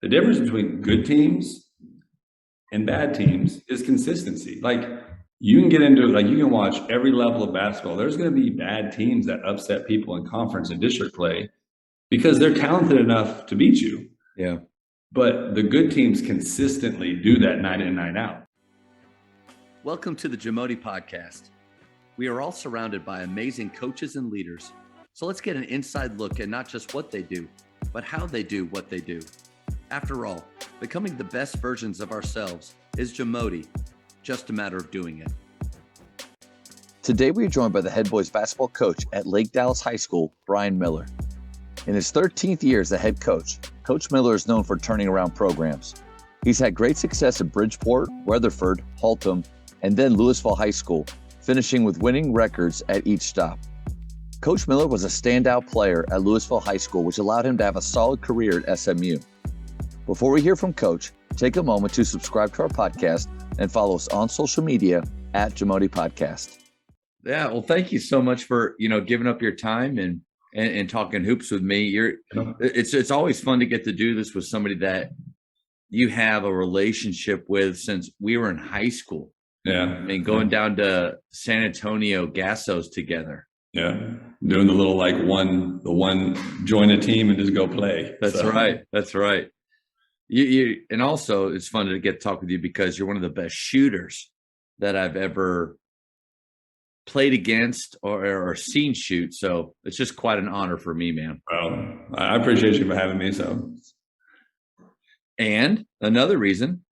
The difference between good teams and bad teams is consistency. Like you can get into it, like you can watch every level of basketball. There's going to be bad teams that upset people in conference and district play because they're talented enough to beat you. Yeah. But the good teams consistently do that night in and night out. Welcome to the Jamodi Podcast. We are all surrounded by amazing coaches and leaders. So let's get an inside look at not just what they do, but how they do what they do. After all, becoming the best versions of ourselves is Jamodi, just a matter of doing it. Today we are joined by the head boys basketball coach at Lake Dallas High School, Brian Miller. In his 13th year as the head coach, Coach Miller is known for turning around programs. He's had great success at Bridgeport, Weatherford, Haltom, and then Louisville High School, finishing with winning records at each stop. Coach Miller was a standout player at Louisville High School, which allowed him to have a solid career at SMU. Before we hear from Coach, take a moment to subscribe to our podcast and follow us on social media at Jamodi Podcast. Yeah, well, thank you so much for giving up your time and talking hoops with me. It's always fun to get to do this with somebody that you have a relationship with since we were in high school. Yeah, I mean, going down to San Antonio Gassos together. Yeah, doing the little one join a team and just go play. That's right. That's right. You and also it's fun to get to talk with you because you're one of the best shooters that I've ever played against or seen shoot. So it's just quite an honor for me, man. Well, I appreciate you for having me. So, and another reason,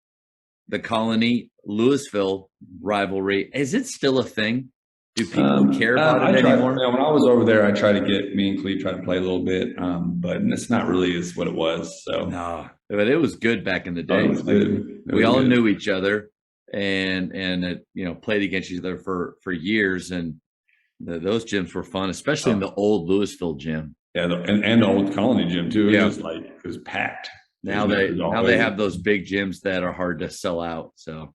the Colony Louisville rivalry, is it still a thing? Do people care about it anymore? When I was over there, I tried to get me and Cleve tried to play a little bit, but it's not really as what it was. So no, but it was good back in the day. It was good. We all knew each other and played against each other for years, and those gyms were fun, especially in the old Louisville gym. Yeah, and the old Colony gym too. It was packed. Now they have those big gyms that are hard to sell out. So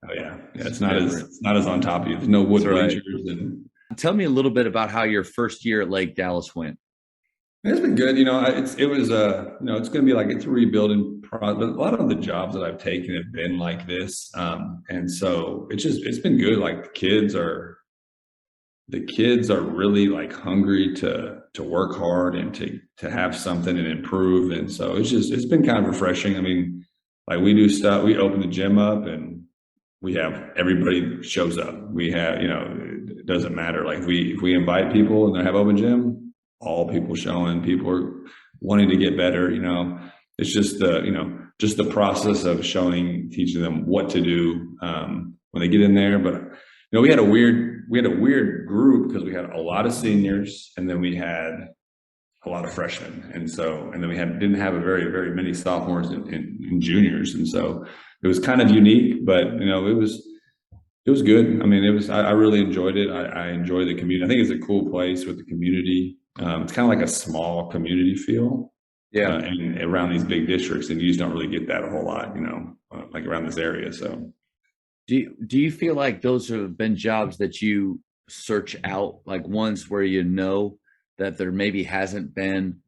it's not as on top of you. There's no wood bleachers. Tell me a little bit about how your first year at Lake Dallas went. It's been good. It's going to be like it's a rebuilding process. A lot of the jobs that I've taken have been like this, and so it's been good. Like the kids are really like hungry to work hard and to have something and improve, and so it's been kind of refreshing. I mean, like we do stuff. We open the gym up and we have everybody shows up. We have it doesn't matter. Like if we invite people and they have open gym, all people showing. People are wanting to get better. It's just the process of teaching them what to do when they get in there. But we had a weird group because we had a lot of seniors and then we had a lot of freshmen, and then we didn't have a very, very many sophomores and juniors, and so it was kind of unique, but it was good. I mean, I really enjoyed it. I enjoy the community. I think it's a cool place with the community. It's kind of like a small community feel. Yeah. And around these big districts, and you just don't really get that a whole lot, like around this area. So do you feel like those have been jobs that you search out, like ones where that there maybe hasn't been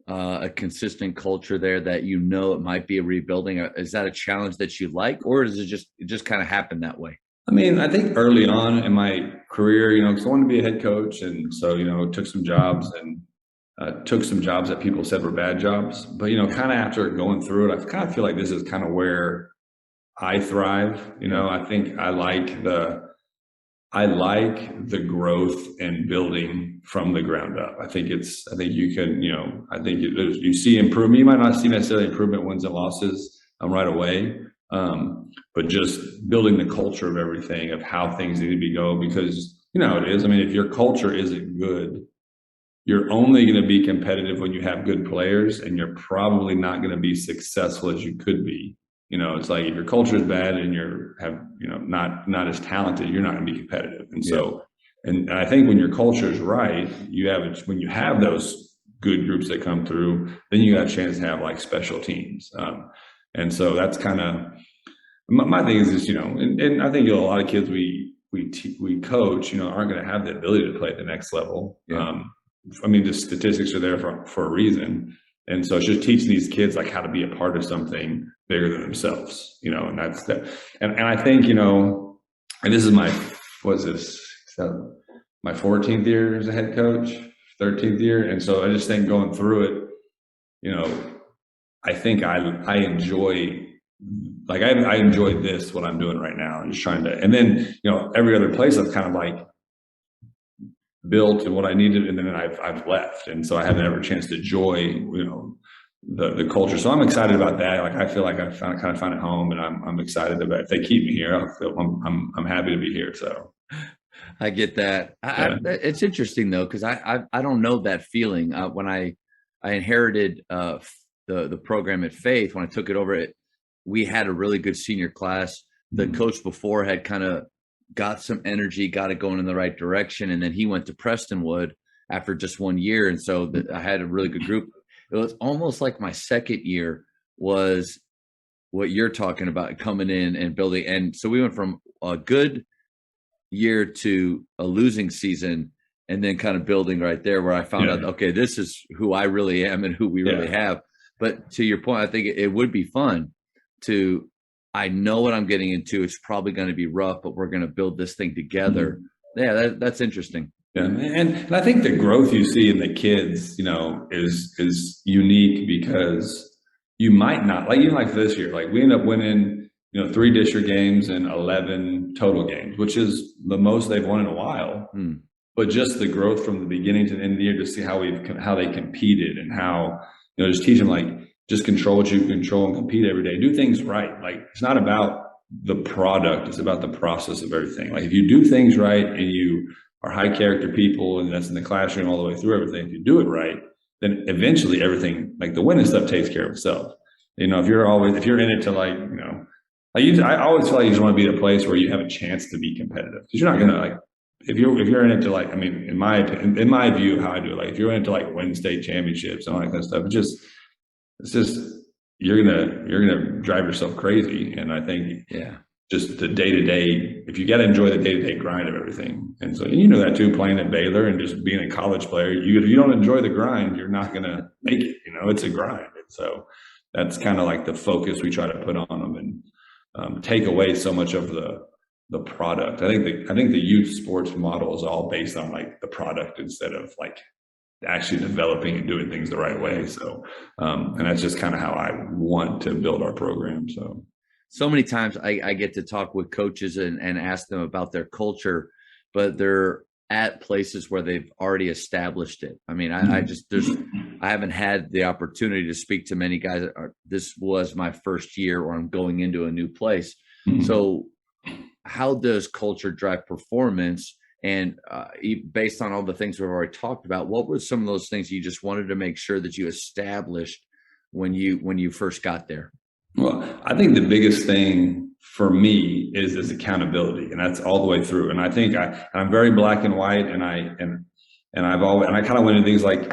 a consistent culture there, that it might be a rebuilding? Is that a challenge that you like, or does it just kind of happen that way? I mean, I think early on in my career, because I wanted to be a head coach, and so took some jobs that people said were bad jobs. But kind of after going through it, I kind of feel like this is kind of where I thrive. I think I like the growth and building from the ground up. I think you can, you see improvement. You might not see necessarily improvement, wins and losses right away. But just building the culture of everything, of how things need to go, because it is. I mean, if your culture isn't good, you're only going to be competitive when you have good players, and you're probably not going to be successful as you could be. It's like if your culture is bad and not as talented, you're not going to be competitive. And so, and I think when your culture is right, when you have those good groups that come through, then you got a chance to have like special teams. And so that's kind of my thing is just, and I think a lot of kids we coach, aren't going to have the ability to play at the next level. Yeah. I mean, the statistics are there for a reason. And so it's just teaching these kids like how to be a part of something bigger than themselves, and that's that. And I think, and this is my 14th year as a head coach, 13th year. And so I just think going through it, I think I enjoy, like I enjoy this, what I'm doing right now, and just trying to, and then, every other place I've kind of like built and what I needed, and then I've left. And so I haven't ever a chance to enjoy, the culture. So I'm excited about that. Like, I feel like I kind of found it home, and I'm excited about, if they keep me here, I'm happy to be here. So I get that. It's interesting though, because I don't know that feeling. When I inherited the program at Faith, when I took it over, we had a really good senior class. The coach before had kind of got some energy, got it going in the right direction, and then he went to Prestonwood after just 1 year, and so I had a really good group. It was almost like my second year was what you're talking about, coming in and building. And so we went from a good year to a losing season, and then kind of building right there, where I found out, okay, this is who I really am and who we really have. But to your point, I think it would be fun I know what I'm getting into. It's probably going to be rough, but we're going to build this thing together. Yeah, that's interesting. Yeah, and I think the growth you see in the kids, is unique, because you might not, like, even like this year, like we end up winning, 3 district games and 11 total games, which is the most they've won in a while. But just the growth from the beginning to the end of the year, to see how they competed, and how, just teach them, like, just control what you control and compete every day. Do things right. Like, it's not about the product, it's about the process of everything. Like, if you do things right and you are high character people, and that's in the classroom all the way through everything, if you do it right, then eventually everything, like the winning stuff, takes care of itself. If you're in it to, like, I always feel like you just want to be at a place where you have a chance to be competitive, because you're not going to, like, if you're in it to, like, I mean, in my opinion, in my view, how I do it, like, if you're in it to, like, win state championships and all that kind of stuff, it's just you're gonna drive yourself crazy. And I think just the day-to-day, if you got to enjoy the day-to-day grind of everything. And so, and that too, playing at Baylor and just being a college player, if you don't enjoy the grind, you're not gonna make it. It's a grind. And so that's kind of like the focus we try to put on them, and take away so much of the product. I think the youth sports model is all based on, like, the product instead of, like, actually developing and doing things the right way. So, and that's just kind of how I want to build our program. So many times I get to talk with coaches and ask them about their culture, but they're at places where they've already established it. I mean, I haven't had the opportunity to speak to many guys this was my first year, or I'm going into a new place. So how does culture drive performance? And based on all the things we've already talked about, what were some of those things you just wanted to make sure that you established when you first got there? Well, I think the biggest thing for me is accountability, and that's all the way through. And I think I'm very black and white, and I kind of went into things like,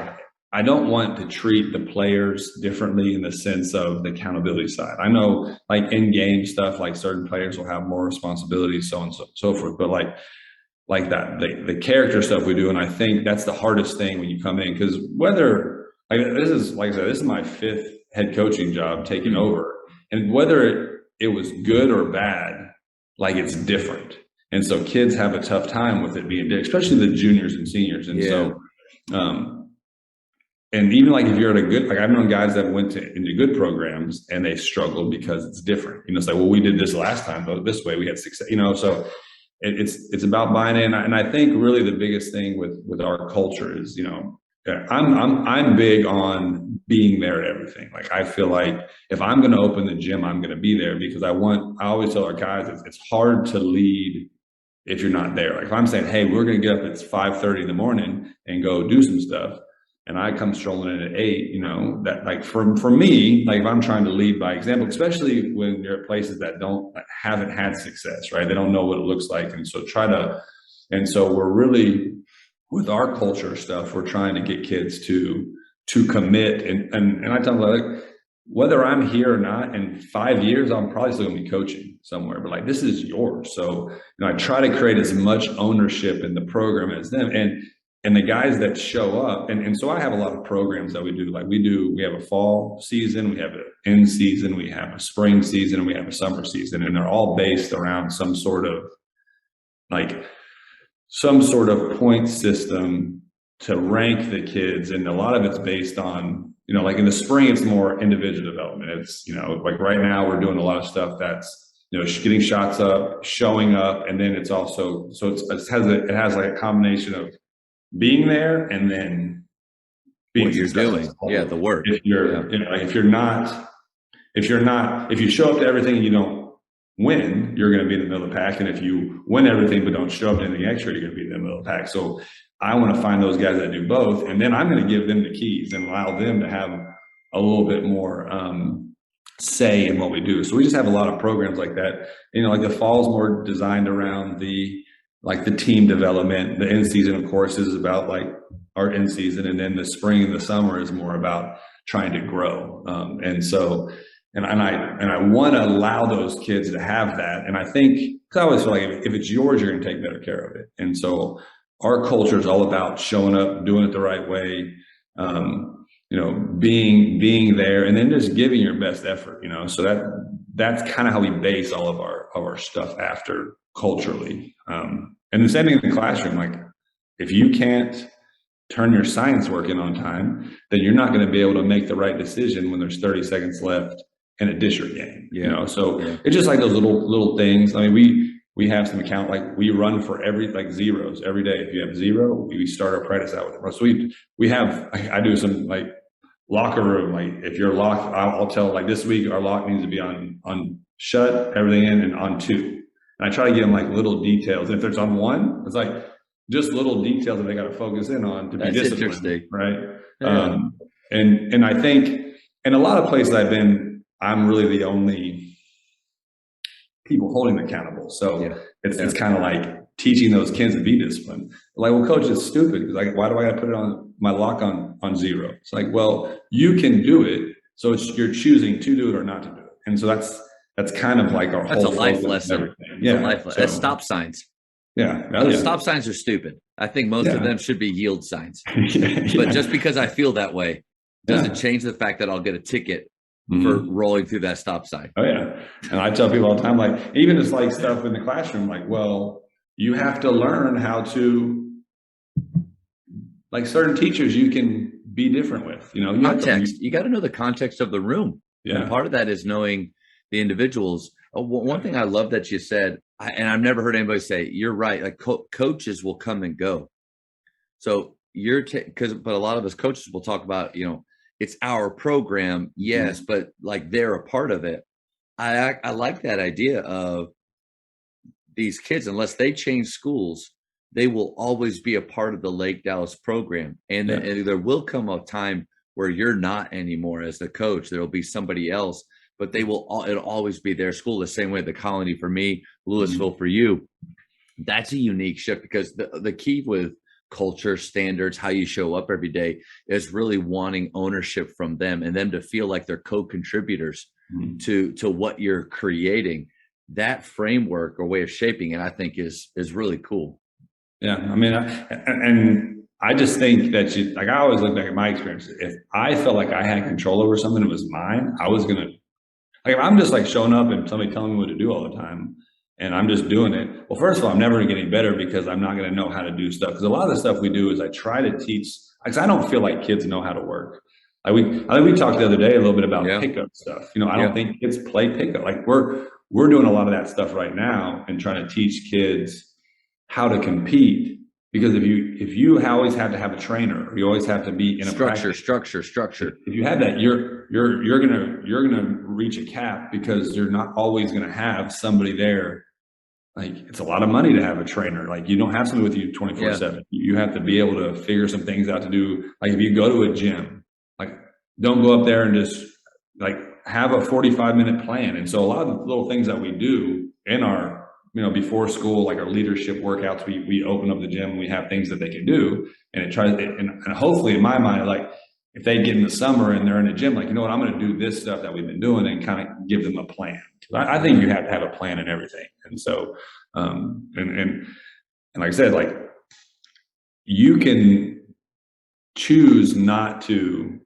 I don't want to treat the players differently in the sense of the accountability side. I know, like, in game stuff, like, certain players will have more responsibility, so on and so forth. But like that, the character stuff we do. And I think that's the hardest thing when you come in, because whether, like, this is, like I said, this is my 5th head coaching job taking over, and whether it was good or bad, like, it's different. And so kids have a tough time with it being, especially the juniors and seniors. And so, and even, like, if you're at a good, like, I've known guys that went into good programs and they struggled because it's different. It's like, well, we did this last time, but this way we had success, so it's about buying in. And I think really the biggest thing with our culture is, I'm big on being there at everything. Like, I feel like if I'm going to open the gym, I'm going to be there, because I always tell our guys, it's hard to lead if you're not there. Like, if I'm saying, hey, we're going to get up at 5:30 in the morning and go do some stuff, and I come strolling in at 8, that, like, for me, like, if I'm trying to lead by example, especially when you're at places that haven't had success, right? They don't know what it looks like. And so we're really, with our culture stuff, we're trying to get kids to commit. And I tell them, like, whether I'm here or not, in 5 years, I'm probably still gonna be coaching somewhere, but, like, this is yours. So, I try to create as much ownership in the program as them. and the guys that show up, and so I have a lot of programs that we do. Like we have a fall season, we have an end season, we have a spring season, and we have a summer season, and they're all based around some sort of point system to rank the kids. And a lot of it's based on, like in the spring, it's more individual development. It's, like right now we're doing a lot of stuff that's, getting shots up, showing up. And then it's also, so it has like a combination of being there and then being what you're doing. Yeah. The work. If you're, like if you show up to everything and you don't win, you're going to be in the middle of the pack. And if you win everything but don't show up to anything extra, you're going to be in the middle of the pack. So I want to find those guys that do both, and then I'm going to give them the keys and allow them to have a little bit more say in what we do. So we just have a lot of programs like that. Like the fall is more designed around the team development. The end season, of course, is about like our end season, and then the spring and the summer is more about trying to grow. And I want to allow those kids to have that. And I think, because I always feel like if it's yours, you're going to take better care of it. And so our culture is all about showing up, doing it the right way, being there, and then just giving your best effort. So that's kind of how we base all of our stuff after culturally. And the same thing in the classroom. Like if you can't turn your science work in on time, then you're not going to be able to make the right decision when there's 30 seconds left in a district game. So it's just like those little things. I mean, we have some account, like we run for zeros every day. If you have zero, we start our practice out with them. So I do some like locker room. Like if you're locked, I'll tell, like this week our lock needs to be on shut, everything in, and on 2. And I try to give them like little details. And if it's on 1, it's like just little details that they got to focus in on to be disciplined, right? Yeah. And I think in a lot of places I've been, I'm really the only people holding accountable. So it's kind of like teaching those kids to be disciplined. Like, well, coach, it's stupid. Like, why do I got to put it on my lock on 0? It's like, well, you can do it. So you're choosing to do it or not to do it. And so that's kind of like that's a life lesson. Yeah. That's stop signs. Yeah. Stop signs are stupid. I think most of them should be yield signs. But just because I feel that way doesn't change the fact that I'll get a ticket for rolling through that stop sign. Oh yeah. And I tell people all the time, like, even it's like stuff in the classroom, like, well, you have to learn how to, like certain teachers you can be different with, context. You got to know the context of the room. Yeah. And part of that is knowing the individuals. One thing I love that you said, and I've never heard anybody say, you're right. Like coaches will come and go. So but a lot of us coaches will talk about, it's our program. Yes. But like they're a part of it. I like that idea of these kids, unless they change schools, they will always be a part of the Lake Dallas program. And there will come a time where you're not anymore as the coach. There will be somebody else, but it'll always be their school, the same way the Colony for me, Louisville for you. That's a unique shift, because the key with culture, standards, how you show up every day is really wanting ownership from them and them to feel like they're co-contributors to what you're creating. That framework or way of shaping it, I think is really cool. Yeah. I mean, and I just think that I always look back at my experience. If I felt like I had control over something that was mine, I was going to, like, if I'm just like showing up and somebody telling me what to do all the time and I'm just doing it. Well, first of all, I'm never going to get any better because I'm not going to know how to do stuff. Because a lot of the stuff we do is I try to teach, because I don't feel like kids know how to work. I think we talked the other day a little bit about pickup stuff. I don't think kids play pickup. Like we're doing a lot of that stuff right now and trying to teach kids how to compete. Because if you always have to have a trainer, or you always have to be in a structure. If you have that, you're gonna reach a cap, because you're not always gonna have somebody there. Like, it's a lot of money to have a trainer. Like, you don't have somebody with you 24/7. You have to be able to figure some things out to do. Like, if you go to a gym, like, don't go up there and just like have a 45-minute plan. And so a lot of the little things that we do in our before school, like our leadership workouts, we open up the gym and we have things that they can do. And and hopefully, in my mind, like, if they get in the summer and they're in the gym, like, I'm going to do this stuff that we've been doing, and kind of give them a plan. I think you have to have a plan in everything. And so, and like I said, like, you can choose not to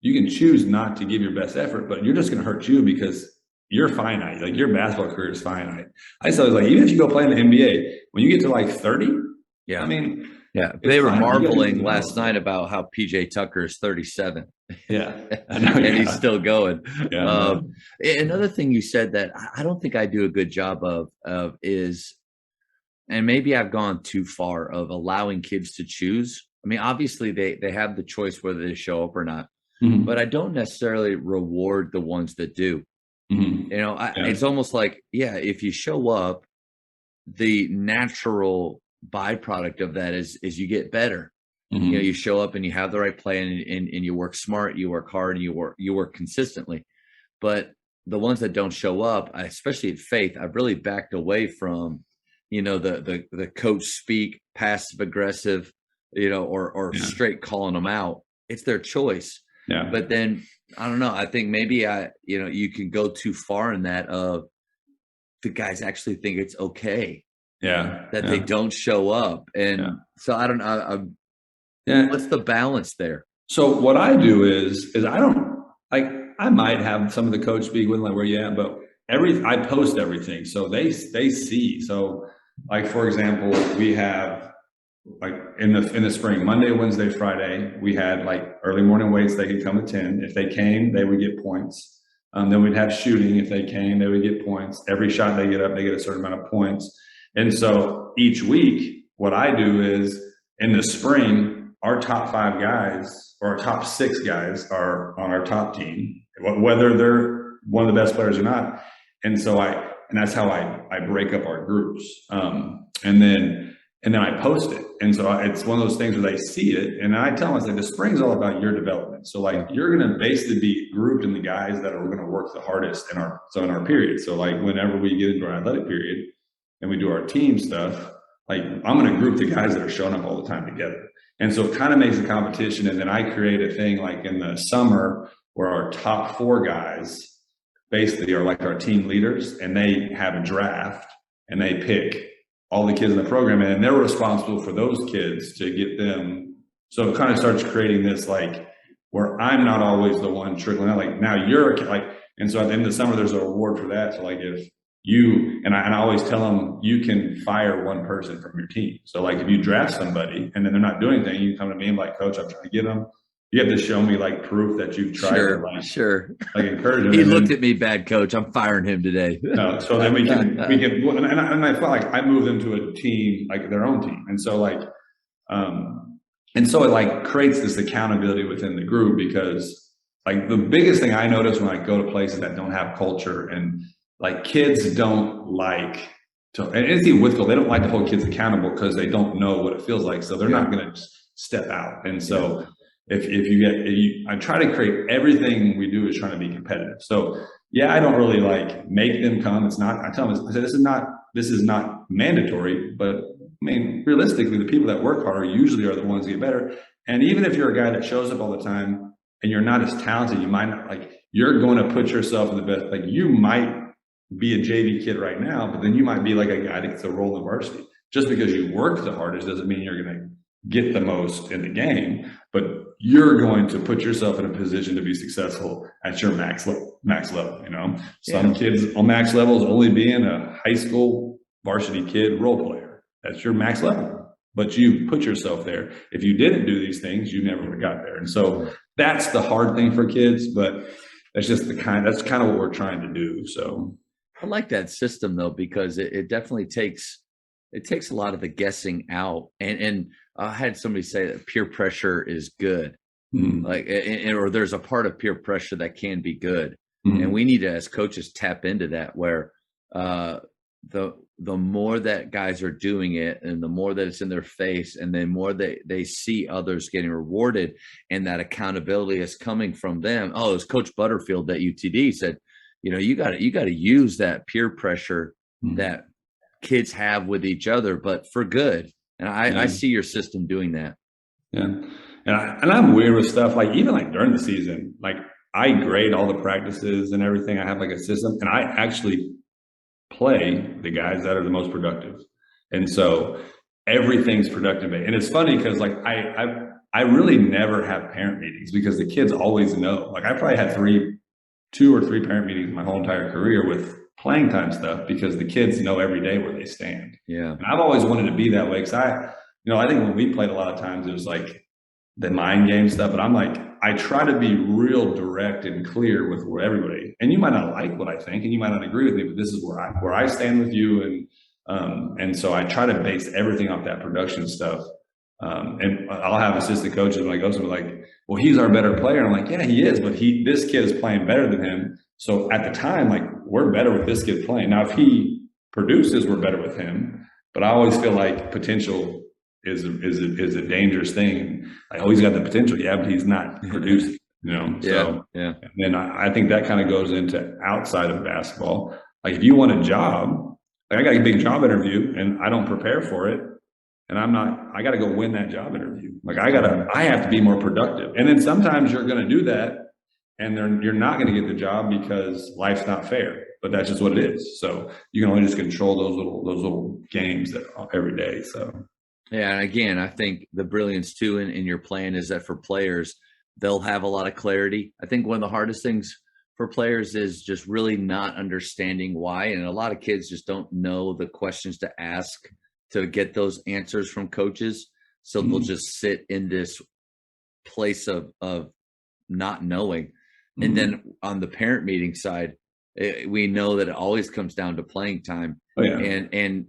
give your best effort, but you're just going to hurt you because you're finite. Like your basketball career is finite. I saw like, even if you go play in the NBA, when you get to like 30, Yeah. I mean, yeah, they were fine. You gotta do marveling something last else. night about how PJ Tucker is 37. Yeah. I know, And yeah. he's still going. Yeah, Another thing you said that I don't think I do a good job of is, and maybe I've gone too far, of allowing kids to choose. I mean, obviously they have the choice whether they show up or not, Mhm. but I don't necessarily reward the ones that do. Mhm. You know, Yeah. it's almost like, yeah, if you show up, the natural byproduct of that is you get better. You know, Mhm. you show up and you have the right plan, and you work smart, you work hard, and you work consistently. But the ones that don't show up, especially at Faith, I've really backed away from, you know, the coach speak, passive aggressive, you know, or Yeah. straight calling them out. It's their choice. Yeah. But then I don't know. I think maybe you know, you can go too far in that of the guys actually think it's okay Yeah. that Yeah. they don't show up. And Yeah. so I don't know. Yeah. What's the balance there? So what I do is I don't like, I might have some of the coach speak with like where you at, but I post everything. So they see. So like, for example, we have like in the spring, Monday, Wednesday, Friday, we had like early morning weights. They could come attend. If they came, they would get points. Then we'd have shooting. If they came, they would get points. Every shot they get up, they get a certain amount of points. And so each week, what I do is in the spring, our top 5 guys or our top 6 guys are on our top team, whether they're one of the best players or not. And so and that's how I break up our groups. And then I post it. And so it's one of those things where they see it. And I tell them, I say, the spring's all about your development. So like, you're going to basically be grouped in the guys that are going to work the hardest in our period. So like, whenever we get into our athletic period and we do our team stuff, like I'm going to group the guys that are showing up all the time together. And so it kind of makes a competition. And then I create a thing like in the summer where our top 4 guys basically are like our team leaders, and they have a draft and they pick all the kids in the program, and they're responsible for those kids to get them. So it kind of starts creating this like where I'm not always the one trickling out. Like now you're like, and so at the end of the summer, there's a reward for that. So like if you, and I always tell them, you can fire one person from your team. So like if you draft somebody and then they're not doing anything, you come to me and like, coach, I'm trying to get them. You have to show me like proof that you've tried to like encourage him. He looked at me bad, coach. I'm firing him today. No, so then we can, and I felt like I moved them to a team, like their own team. And so like, and so it like creates this accountability within the group, because like the biggest thing I notice when I go to places that don't have culture, and like kids don't like to, and it's even with they don't like to hold kids accountable because they don't know what it feels like. So they're not going to step out. And so I try to create everything we do is trying to be competitive. So yeah, I don't really like make them come. It's not, I tell them, this is not mandatory, but I mean, realistically, the people that work harder usually are the ones that get better. And even if you're a guy that shows up all the time and you're not as talented, you might not, like, you're going to put yourself in the best, like you might be a JV kid right now, but then you might be like a guy that gets a role in varsity. Just because you work the hardest doesn't mean you're going to get the most in the game, but you're going to put yourself in a position to be successful at your max level. You know, some kids on max level is only being a high school varsity kid role player. That's your max level, but you put yourself there. If you didn't do these things, you never would have got there. And so that's the hard thing for kids, but that's kind of what we're trying to do. So I like that system though, because it definitely takes a lot of the guessing out. And I had somebody say that peer pressure is good. Mm-hmm. Like, or there's a part of peer pressure that can be good. Mm-hmm. And we need to, as coaches, tap into that, where the more that guys are doing it, and the more that it's in their face, and then more they see others getting rewarded, and that accountability is coming from them. Oh, as Coach Butterfield at UTD said, you know, you got to use that peer pressure that kids have with each other, but for good. And I see your system doing that. Yeah. And I'm weird with stuff, like even like during the season, like I grade all the practices and everything. I have like a system, and I actually play the guys that are the most productive. And so everything's productive. And it's funny because like I really never have parent meetings because the kids always know. Like I probably had 2 or 3 parent meetings my whole entire career with playing time stuff because the kids know every day where they stand. Yeah. And I've always wanted to be that way because I think when we played a lot of times it was like the mind game stuff, but I'm like, I try to be real direct and clear with everybody. And you might not like what I think and you might not agree with me, but this is where I stand with you. And so I try to base everything off that production stuff. And I'll have assistant coaches when I go to them like, well, he's our better player. I'm like, yeah, he is, but this kid is playing better than him. So at the time, like we're better with this kid playing. Now, if he produces, we're better with him. But I always feel like potential is a dangerous thing. Like, oh, he's got the potential, yeah, but he's not producing. So yeah. And I think that kind of goes into outside of basketball. Like if you want a job, like I got a big job interview and I don't prepare for it. And I got to go win that job interview. Like I have to be more productive. And then sometimes you're going to do that and you're not going to get the job because life's not fair, but that's just what it is. So you can only just control those little games that every day. So. Yeah. And again, I think the brilliance too in your plan is that for players, they'll have a lot of clarity. I think one of the hardest things for players is just really not understanding why. And a lot of kids just don't know the questions to ask to get those answers from coaches. So they'll just sit in this place of not knowing. And then on the parent meeting side, we know that it always comes down to playing time. Oh, yeah. And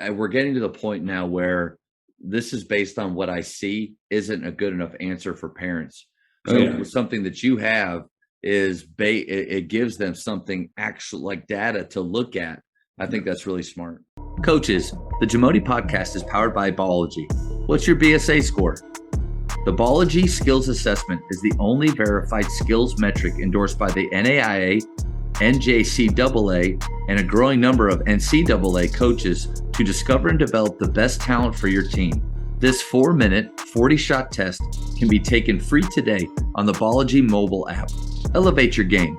we're getting to the point now where this is based on what I see isn't a good enough answer for parents. So something that you have is it gives them something actual like data to look at. I think that's really smart. Coaches, the Jamodi podcast is powered by Ballogy. What's your BSA score? The Ballogy Skills Assessment is the only verified skills metric endorsed by the NAIA, NJCAA, and a growing number of NCAA coaches to discover and develop the best talent for your team. This 4-minute, 40-shot test can be taken free today on the Ballogy mobile app. Elevate your game.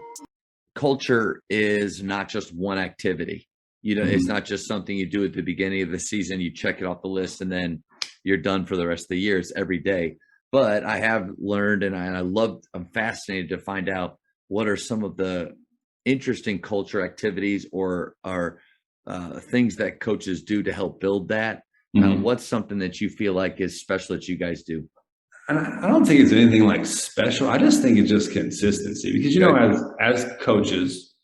Culture is not just one activity. It's not just something you do at the beginning of the season, you check it off the list, and then you're done for the rest of the year. It's every day. But I have learned, and I'm fascinated to find out what are some of the interesting culture activities or things that coaches do to help build that. What's something that you feel like is special that you guys do? And I don't think it's anything like special. I just think it's just consistency because, as coaches,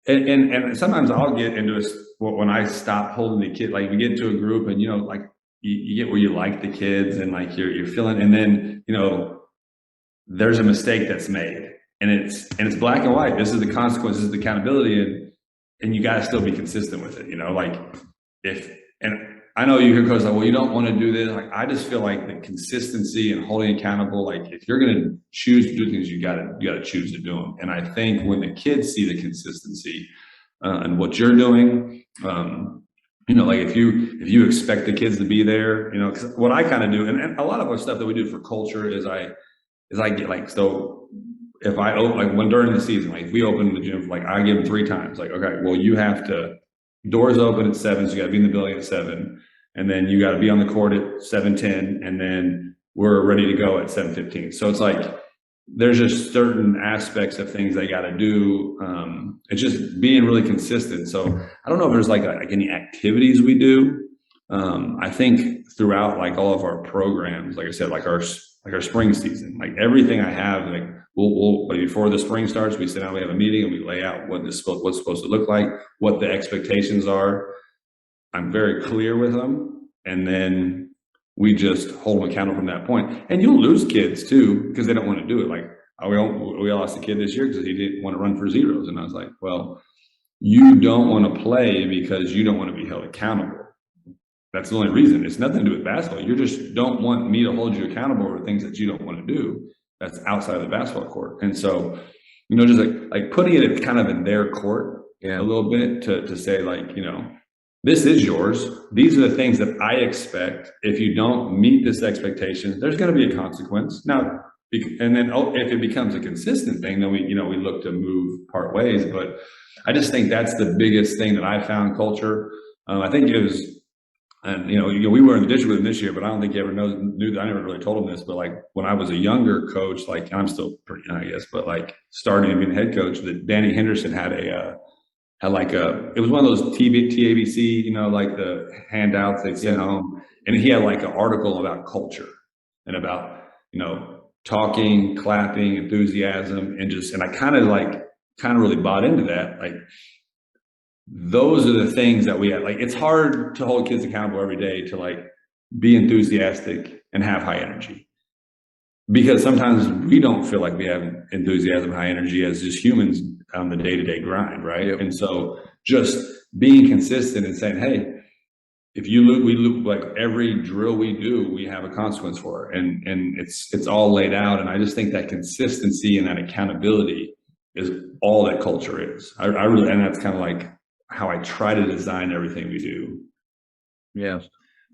and sometimes I'll get into when I stop holding the kid, like we get into a group and, like you get where you like the kids and like you're feeling, and then, there's a mistake that's made and it's black and white. This is the consequences, this is the accountability, and you got to still be consistent with it. And I know you hear coaches like, well, you don't want to do this. Like, I just feel like the consistency and holding accountable, like if you're going to choose to do things, you got to choose to do them. And I think when the kids see the consistency and what you're doing, like if you expect the kids to be there, because what I kind of do, and a lot of our stuff that we do for culture is I get like, so if I open, like when during the season, like if we open the gym, like I give them 3 times, like, okay, well, you have to, doors open at 7, so you got to be in the building at 7, and then you got to be on the court at 7:10, and then we're ready to go at 7:15. So it's like there's just certain aspects of things they got to do. It's just being really consistent. So I don't know if there's like any activities we do. I think throughout like all of our programs, like I said, like our spring season, like everything I have, like we'll before the spring starts, we sit down, we have a meeting, and we lay out what's supposed to look like, what the expectations are. I'm very clear with them, and then we just hold them accountable from that point. And you'll lose kids too because they don't want to do it. Like we lost a kid this year because he didn't want to run for zeros, and I was like, well, you don't want to play because you don't want to be held accountable. That's the only reason. It's nothing to do with basketball. You just don't want me to hold you accountable for things that you don't want to do. That's outside of the basketball court. And so, just like putting it kind of in their court a little bit to say like, this is yours. These are the things that I expect. If you don't meet this expectation, there's going to be a consequence. Now, and then if it becomes a consistent thing, then we look to move part ways. But I just think that's the biggest thing that I found culture. I think it was And we were in the district with him this year, but I don't think he ever knew that. I never really told him this, but like when I was a younger coach, like I'm still pretty young, I guess, but like starting to be the head coach, that Danny Henderson had it was one of those TABC, like the handouts they sent home, and he had like an article about culture and about talking, clapping, enthusiasm, and I kind of really bought into that, like. Those are the things that we have. Like, it's hard to hold kids accountable every day to like be enthusiastic and have high energy, because sometimes we don't feel like we have enthusiasm, high energy as just humans on the day-to-day grind, right? Yep. And so just being consistent and saying, hey, if you look, we look, like every drill we do, we have a consequence for it, and it's all laid out. And I just think that consistency and that accountability is all that culture is. I really, and that's kind of like how I try to design everything we do. Yeah.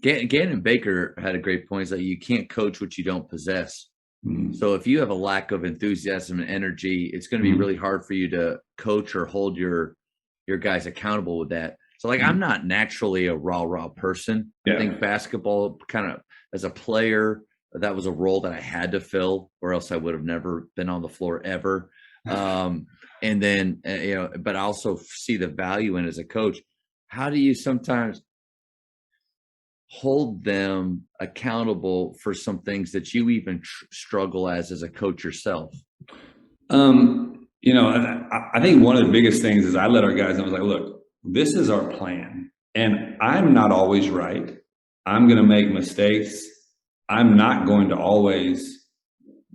Gannon Baker had a great point, that you can't coach what you don't possess. Mm-hmm. So if you have a lack of enthusiasm and energy, it's going to be really hard for you to coach or hold your guys accountable with that. So like, I'm not naturally a raw person. Yeah. I think basketball kind of, as a player, that was a role that I had to fill, or else I would have never been on the floor ever. And then, but I also see the value in as a coach. How do you sometimes hold them accountable for some things that you even struggle as a coach yourself? I think one of the biggest things is I let our guys know, I was like, look, this is our plan, and I'm not always right. I'm going to make mistakes. I'm not going to always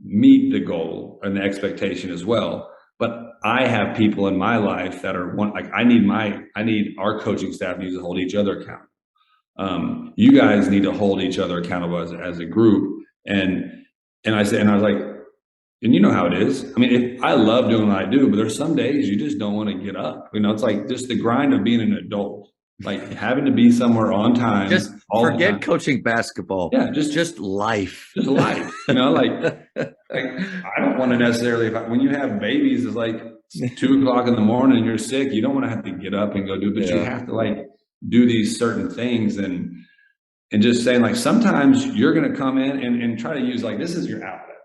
meet the goal and the expectation as well. But I have people in my life that are I need our coaching staff needs to hold each other accountable. You guys need to hold each other accountable as a group. And I was like, and you know how it is. I mean, I love doing what I do, but there's some days you just don't want to get up. It's like just the grind of being an adult, like having to be somewhere on time. Just forget coaching basketball. Yeah, just life. Just life. Like I don't want to necessarily. When you have babies, it's like 2:00 in the morning and you're sick. You don't want to have to get up and go do, but you have to like do these certain things, and just saying like sometimes you're going to come in and try to use like this is your outlet.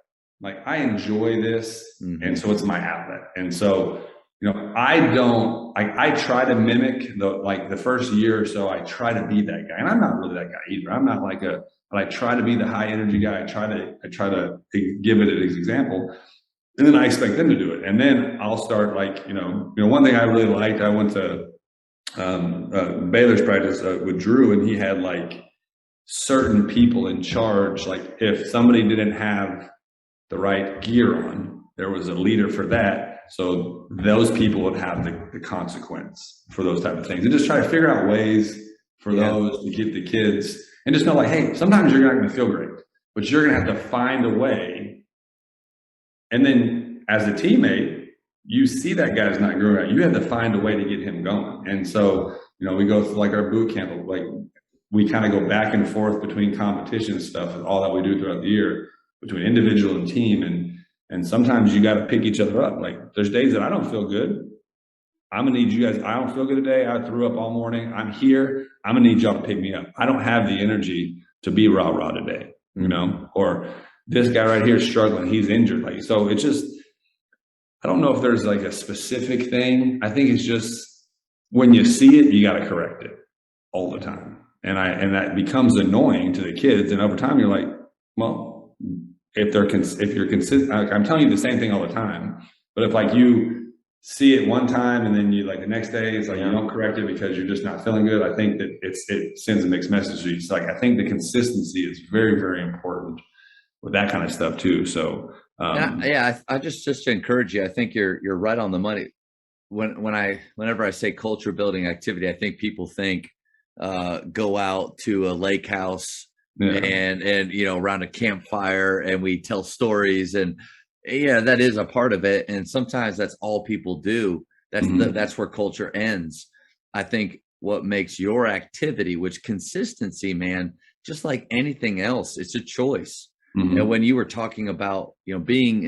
Like I enjoy this, and so it's my outlet, and so. I try to mimic the first year or so, I try to be that guy, and I'm not really that guy either. I'm not but I try to be the high energy guy. I try to give it as an example, and then I expect them to do it. And then I'll start one thing I really liked, I went to Baylor's practice with Drew, and he had like certain people in charge. Like if somebody didn't have the right gear on, there was a leader for that. So those people would have the consequence for those type of things, and just try to figure out ways for those to get the kids, and just know like, hey, sometimes you're not going to feel great, but you're going to have to find a way. And then as a teammate, you see that guy's not growing out, you have to find a way to get him going. And so, we go through like our boot camp, like we kind of go back and forth between competition stuff and all that we do throughout the year between individual and team. And sometimes you got to pick each other up. Like there's days that I don't feel good. I'm going to need you guys. I don't feel good today. I threw up all morning. I'm here. I'm going to need y'all to pick me up. I don't have the energy to be rah-rah today, or this guy right here is struggling. He's injured. Like, so it's just, I don't know if there's like a specific thing. I think it's just when you see it, you got to correct it all the time. And that becomes annoying to the kids. And over time you're like, well, if you're consistent, I'm telling you the same thing all the time, but if like you see it one time and then you like the next day, it's like you don't correct it because you're just not feeling good. I think that it sends a mixed message. It's like, I think the consistency is very, very important with that kind of stuff too. So, I just to encourage you, I think you're right on the money. Whenever I say culture building activity, I think people think, go out to a lake house, and around a campfire and we tell stories, and that is a part of it, and sometimes that's all people do. That's where culture ends. I think what makes your activity, which consistency, man, just like anything else, it's a choice. And when you were talking about bringing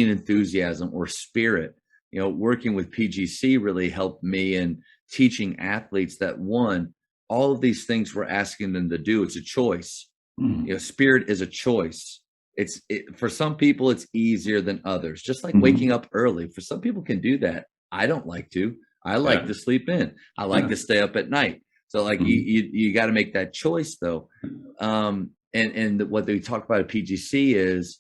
enthusiasm or spirit, working with PGC really helped me in teaching athletes that, one, all of these things we're asking them to do, it's a choice. Mhm. Spirit is a choice. For some people, it's easier than others. Just like Mhm. waking up early. For some people can do that. I don't like to. I like Yeah. to sleep in. I like Yeah. to stay up at night. So like Mhm. you got to make that choice though. And what they talk about at PGC is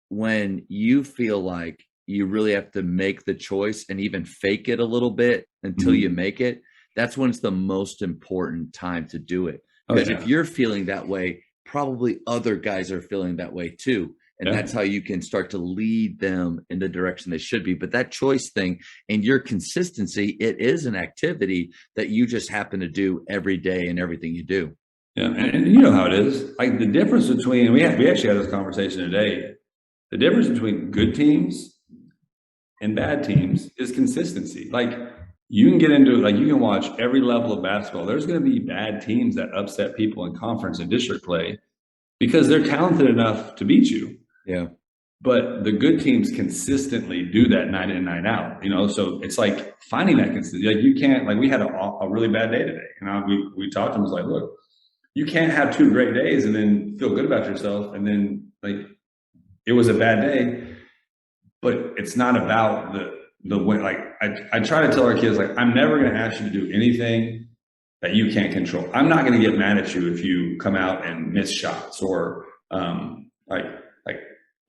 when you feel like you really have to make the choice and even fake it a little bit until you Mhm. make it, that's when it's the most important time to do it. Oh, Because yeah. if you're feeling that way, probably other guys are feeling that way too. And Yeah. that's how you can start to lead them in the direction they should be. But that choice thing and your consistency, it is an activity that you just happen to do every day in everything you do. Yeah. And you know how it is. Like the difference between, we actually had this conversation today. The difference between good teams and bad teams is consistency. Like you can get into it, like you can watch every level of basketball. There's going to be bad teams that upset people in conference and district play because they're talented enough to beat you. Yeah. But the good teams consistently do that night in and night out, so it's like finding that consistency. Like you can't, like we had a really bad day today. We talked to them, was like, look, you can't have 2 great days and then feel good about yourself. And then like, it was a bad day, but it's not about the way. Like I try to tell our kids, like, I'm never going to ask you to do anything that you can't control. I'm not going to get mad at you if you come out and miss shots or like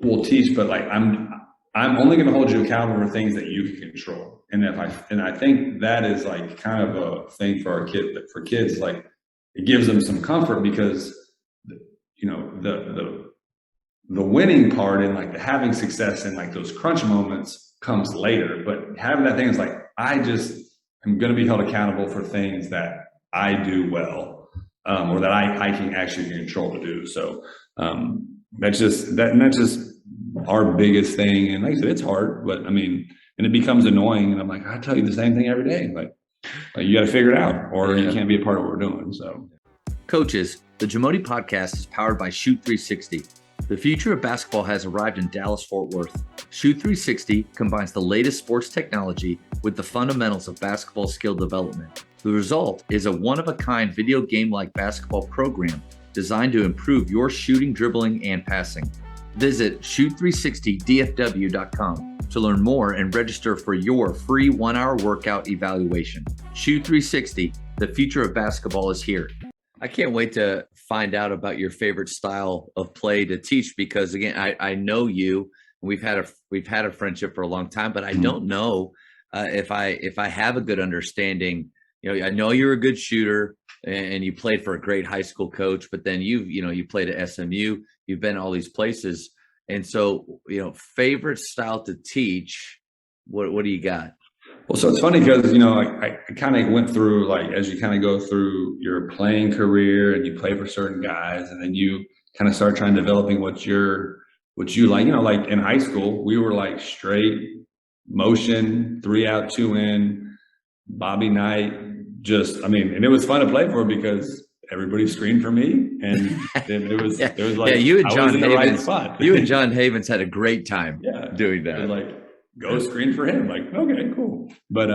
we'll teach, but like I'm only going to hold you accountable for things that you can control. And I think that is like kind of a thing for our kids. But for kids, like it gives them some comfort because the winning part and like the having success and like those crunch moments comes later. But having that thing is like, I just am going to be held accountable for things that I do well, or that I can actually control to do. So that's just our biggest thing. And like I said, it's hard, but I mean, and it becomes annoying. And I'm like, I tell you the same thing every day. Like you got to figure it out, or you can't be a part of what we're doing. So, coaches, the Jamodi podcast is powered by Shoot 360. The future of basketball has arrived in Dallas-Fort Worth. Shoot 360 combines the latest sports technology with the fundamentals of basketball skill development. The result is a one-of-a-kind video game-like basketball program designed to improve your shooting, dribbling, and passing. Visit shoot360dfw.com to learn more and register for your free 1-hour workout evaluation. Shoot 360, the future of basketball is here. I can't wait to find out about your favorite style of play to teach because again, I know you. We've had a friendship for a long time, but I don't know if I have a good understanding. I know you're a good shooter and you played for a great high school coach, but then you played at SMU, you've been all these places. And so, favorite style to teach, what do you got? Well, so it's funny because, I kind of went through, like, as you kind of go through your playing career and you play for certain guys, and then you kind of start trying developing what you like, like in high school, we were like straight motion, 3 out, 2 in, Bobby Knight, and it was fun to play for because everybody screened for me. And it was like, you and John Havens, you and John Havens had a great time doing that. Like, go screen for him. Like, okay, cool. But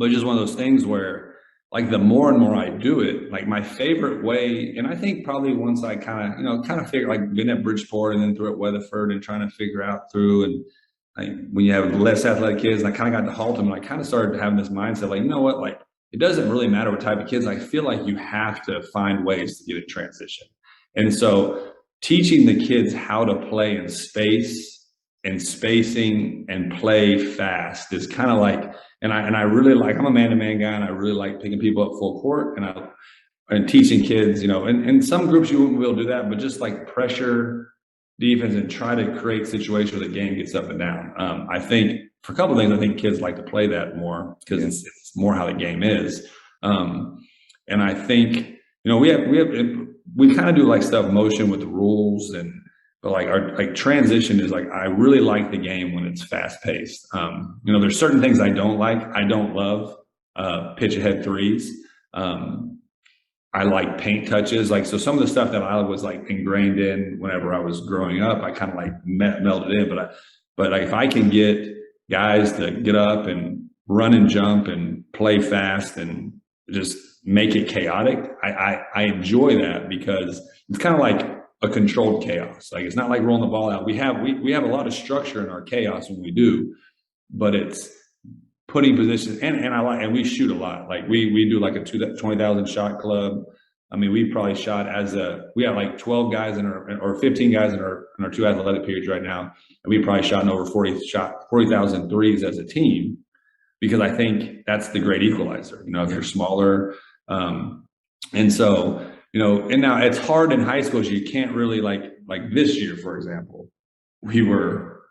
just one of those things where like the more and more I do it, like my favorite way, and I think probably once I kind of figure, like being at Bridgeport and then through at Weatherford and trying to figure out through, and like when you have less athletic kids, and I kind of got to Haltom, and I kind of started having this mindset, like, like it doesn't really matter what type of kids. I feel like you have to find ways to get a transition. And so teaching the kids how to play in space and spacing and play fast is kind of like, and I really like, I'm a man-to-man guy, and I really like picking people up full court and teaching kids, and some groups you wouldn't be able to do that, but just like pressure defense and try to create situations where the game gets up and down. I think for a couple of things, I think kids like to play that more because it's more how the game is. And I think, we kind of do like stuff motion with the rules, but like our transition is like, I really like the game when it's fast paced. There's certain things I don't like. I don't love pitch ahead threes. I like paint touches. Like, so some of the stuff that I was like ingrained in whenever I was growing up, I kind of like melded in, but like if I can get guys to get up and run and jump and play fast and just make it chaotic. I enjoy that because it's kind of like a controlled chaos. Like it's not like rolling the ball out. We have a lot of structure in our chaos when we do, but it's putting positions and we shoot a lot. Like we do like a 20,000 shot club. I mean, we probably shot we have like 12 guys or 15 guys in our two athletic periods right now. And we probably shot over 40,000 threes as a team, because I think that's the great equalizer, if you're smaller. And so, and now it's hard in high school. So you can't really like this year, for example, we were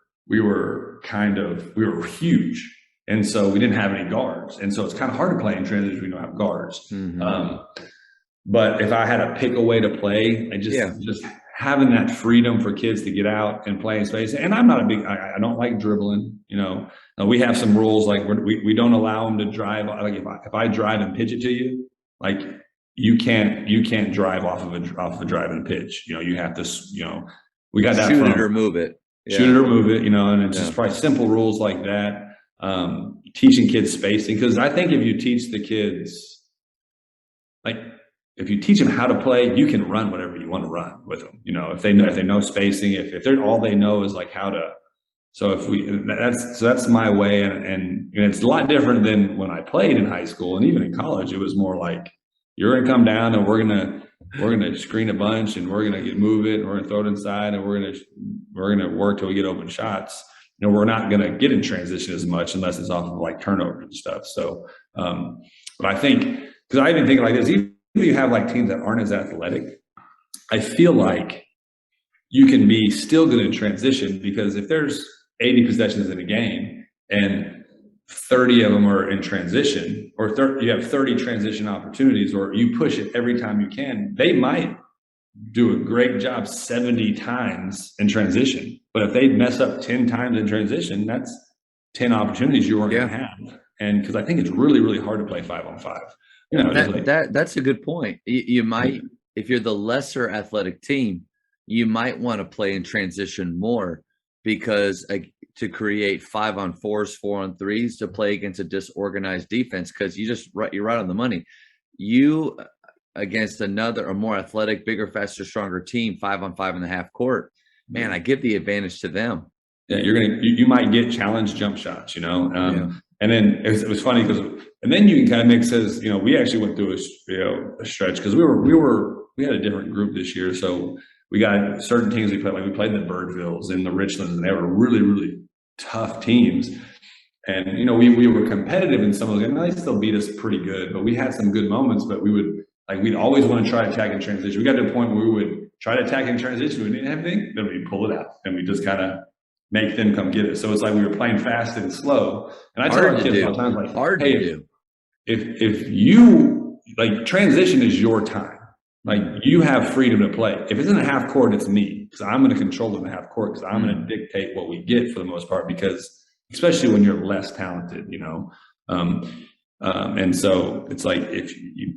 huge. And so we didn't have any guards. And so it's kind of hard to play in transition. We don't have guards. Mm-hmm. But if I had to pick a way to play, just having that freedom for kids to get out and play in space. And I'm not I don't like dribbling, we have some rules, like we don't allow them to drive. Like if I drive and pitch it to you, like you can't drive off of a drive and pitch, you have to, we got that shoot it or move it. Shoot it or move it, and it's just probably simple rules like that. Teaching kids spacing, because I think if you teach the kids, like if you teach them how to play, you can run whatever you want to run with them. If they know spacing, if they're all they know is like how to. So that's my way, and it's a lot different than when I played in high school and even in college. It was more like you're gonna come down and we're gonna screen a bunch and we're gonna move it and we're gonna throw it inside and we're gonna work till we get open shots. We're not going to get in transition as much unless it's off of like turnovers and stuff. So, but I think, because I even think like this, even if you have like teams that aren't as athletic, I feel like you can be still good in transition, because if there's 80 possessions in a game and 30 of them are in transition, or you have 30 transition opportunities, or you push it every time you can, they might do a great job 70 times in transition. But if they mess up 10 times in transition, that's 10 opportunities you weren't going to have. And because I think it's really, really hard to play 5-on-5. That's a good point. You might, if you're the lesser athletic team, you might want to play in transition more, because to create 5-on-4s, 4-on-3s, to play against a disorganized defense, because you're right on the money. You against a more athletic, bigger, faster, stronger team, 5-on-5 in the half court, man, I give the advantage to them. Yeah, you might get challenge jump shots, and then it was funny and then you can kind of mix as, we actually went through a stretch, because we had a different group this year. So we got certain teams we played the Birdvilles and the Richlands, and they were really, really tough teams. And, we were competitive in some of them, and they still beat us pretty good, but we had some good moments. But we'd always want to try to attack in transition. We got to a point where we would try to attack in transition. We didn't have anything, then we pull it out and we just kind of make them come get it. So it's like we were playing fast and slow. And I tell our kids all the time, like, hey, if you like, transition is your time. Like, you have freedom to play. If it's in a half court, it's me, because I'm going to control in the half court, because I'm going to dictate what we get for the most part, because especially when you're less talented, and so it's like,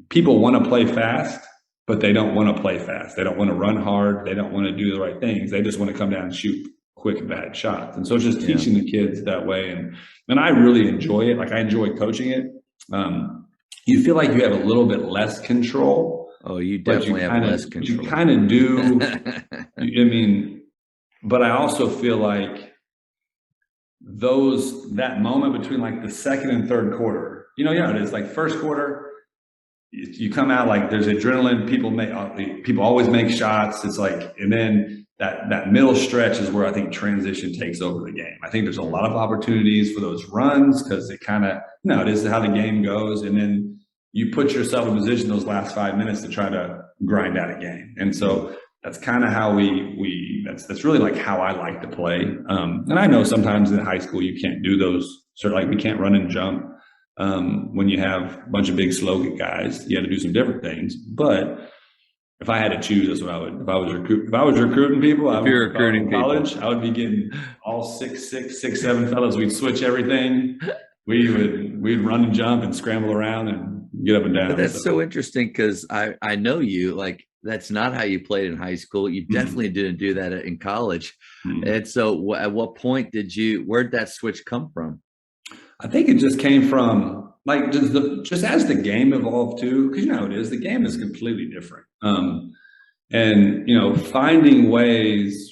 people want to play fast, but they don't want to play fast. They don't want to run hard. They don't want to do the right things. They just want to come down and shoot quick, bad shots. And so it's just teaching the kids that way. And I really enjoy it. Like, I enjoy coaching it. You feel like you have a little bit less control. Oh, you definitely have less control. You kind of do. But I also feel like that moment between like the second and third quarter, it is like first quarter, you come out like there's adrenaline. People always make shots. It's like, and then that middle stretch is where I think transition takes over the game. I think there's a lot of opportunities for those runs, because it kind of, it is how the game goes. And then you put yourself in position those last 5 minutes to try to grind out a game. And so that's kind of how that's really like how I like to play. And I know sometimes in high school you can't do those, sort of like we can't run and jump. When you have a bunch of big, slow guys, you had to do some different things. But if I had to choose, that's what I would. If I was recruiting people, in college, I would be getting all 6'7" fellas. We'd switch everything. We'd run and jump and scramble around and get up and down. But that's so interesting, because I know you, like, that's not how you played in high school. You definitely didn't do that in college. And so at what point where'd that switch come from? I think it just came from like just as the game evolved too, because you know how it is, the game is completely different. And you know, finding ways,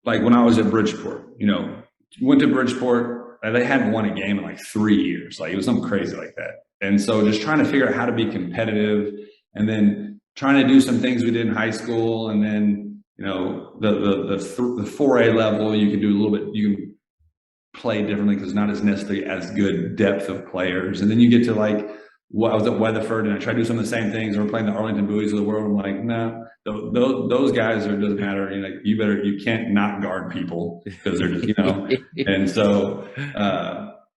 like when I was at Bridgeport, you know, went to Bridgeport, they hadn't won a game in like 3 years. Like it was something crazy like that. And so just trying to figure out how to be competitive, and then trying to do some things we did in high school. And then, you know, the 4A level, you can do a little bit, you can play differently because not as necessarily as good depth of players. And then you get to like, I was at Weatherford and I tried to do some of the same things. We're playing the Arlington Buoys of the world. I'm like, no, those guys are, doesn't matter. You know, you can't not guard people because they're just, you know. And so,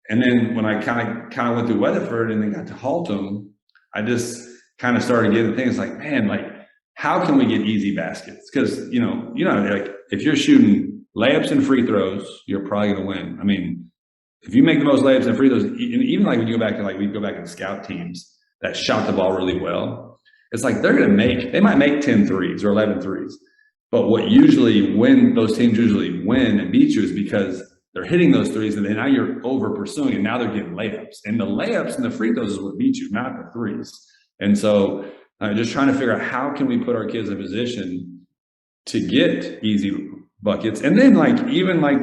and then when I kind of went through Weatherford and then got to Haltom, I just kind of started getting things like, man, like how can we get easy baskets? Because you know, like if you're shooting layups and free throws, you're probably going to win. I mean, if you make the most layups and free throws, even like when you go back to like we go back to the scout teams that shot the ball really well, it's like they might make 10 threes or 11 threes. But what usually those teams usually win and beat you is because they're hitting those threes, and then now you're over pursuing, and now they're getting layups. And the layups and the free throws is what beat you, not the threes. And so just trying to figure out how can we put our kids in a position to get easy buckets. And then like even like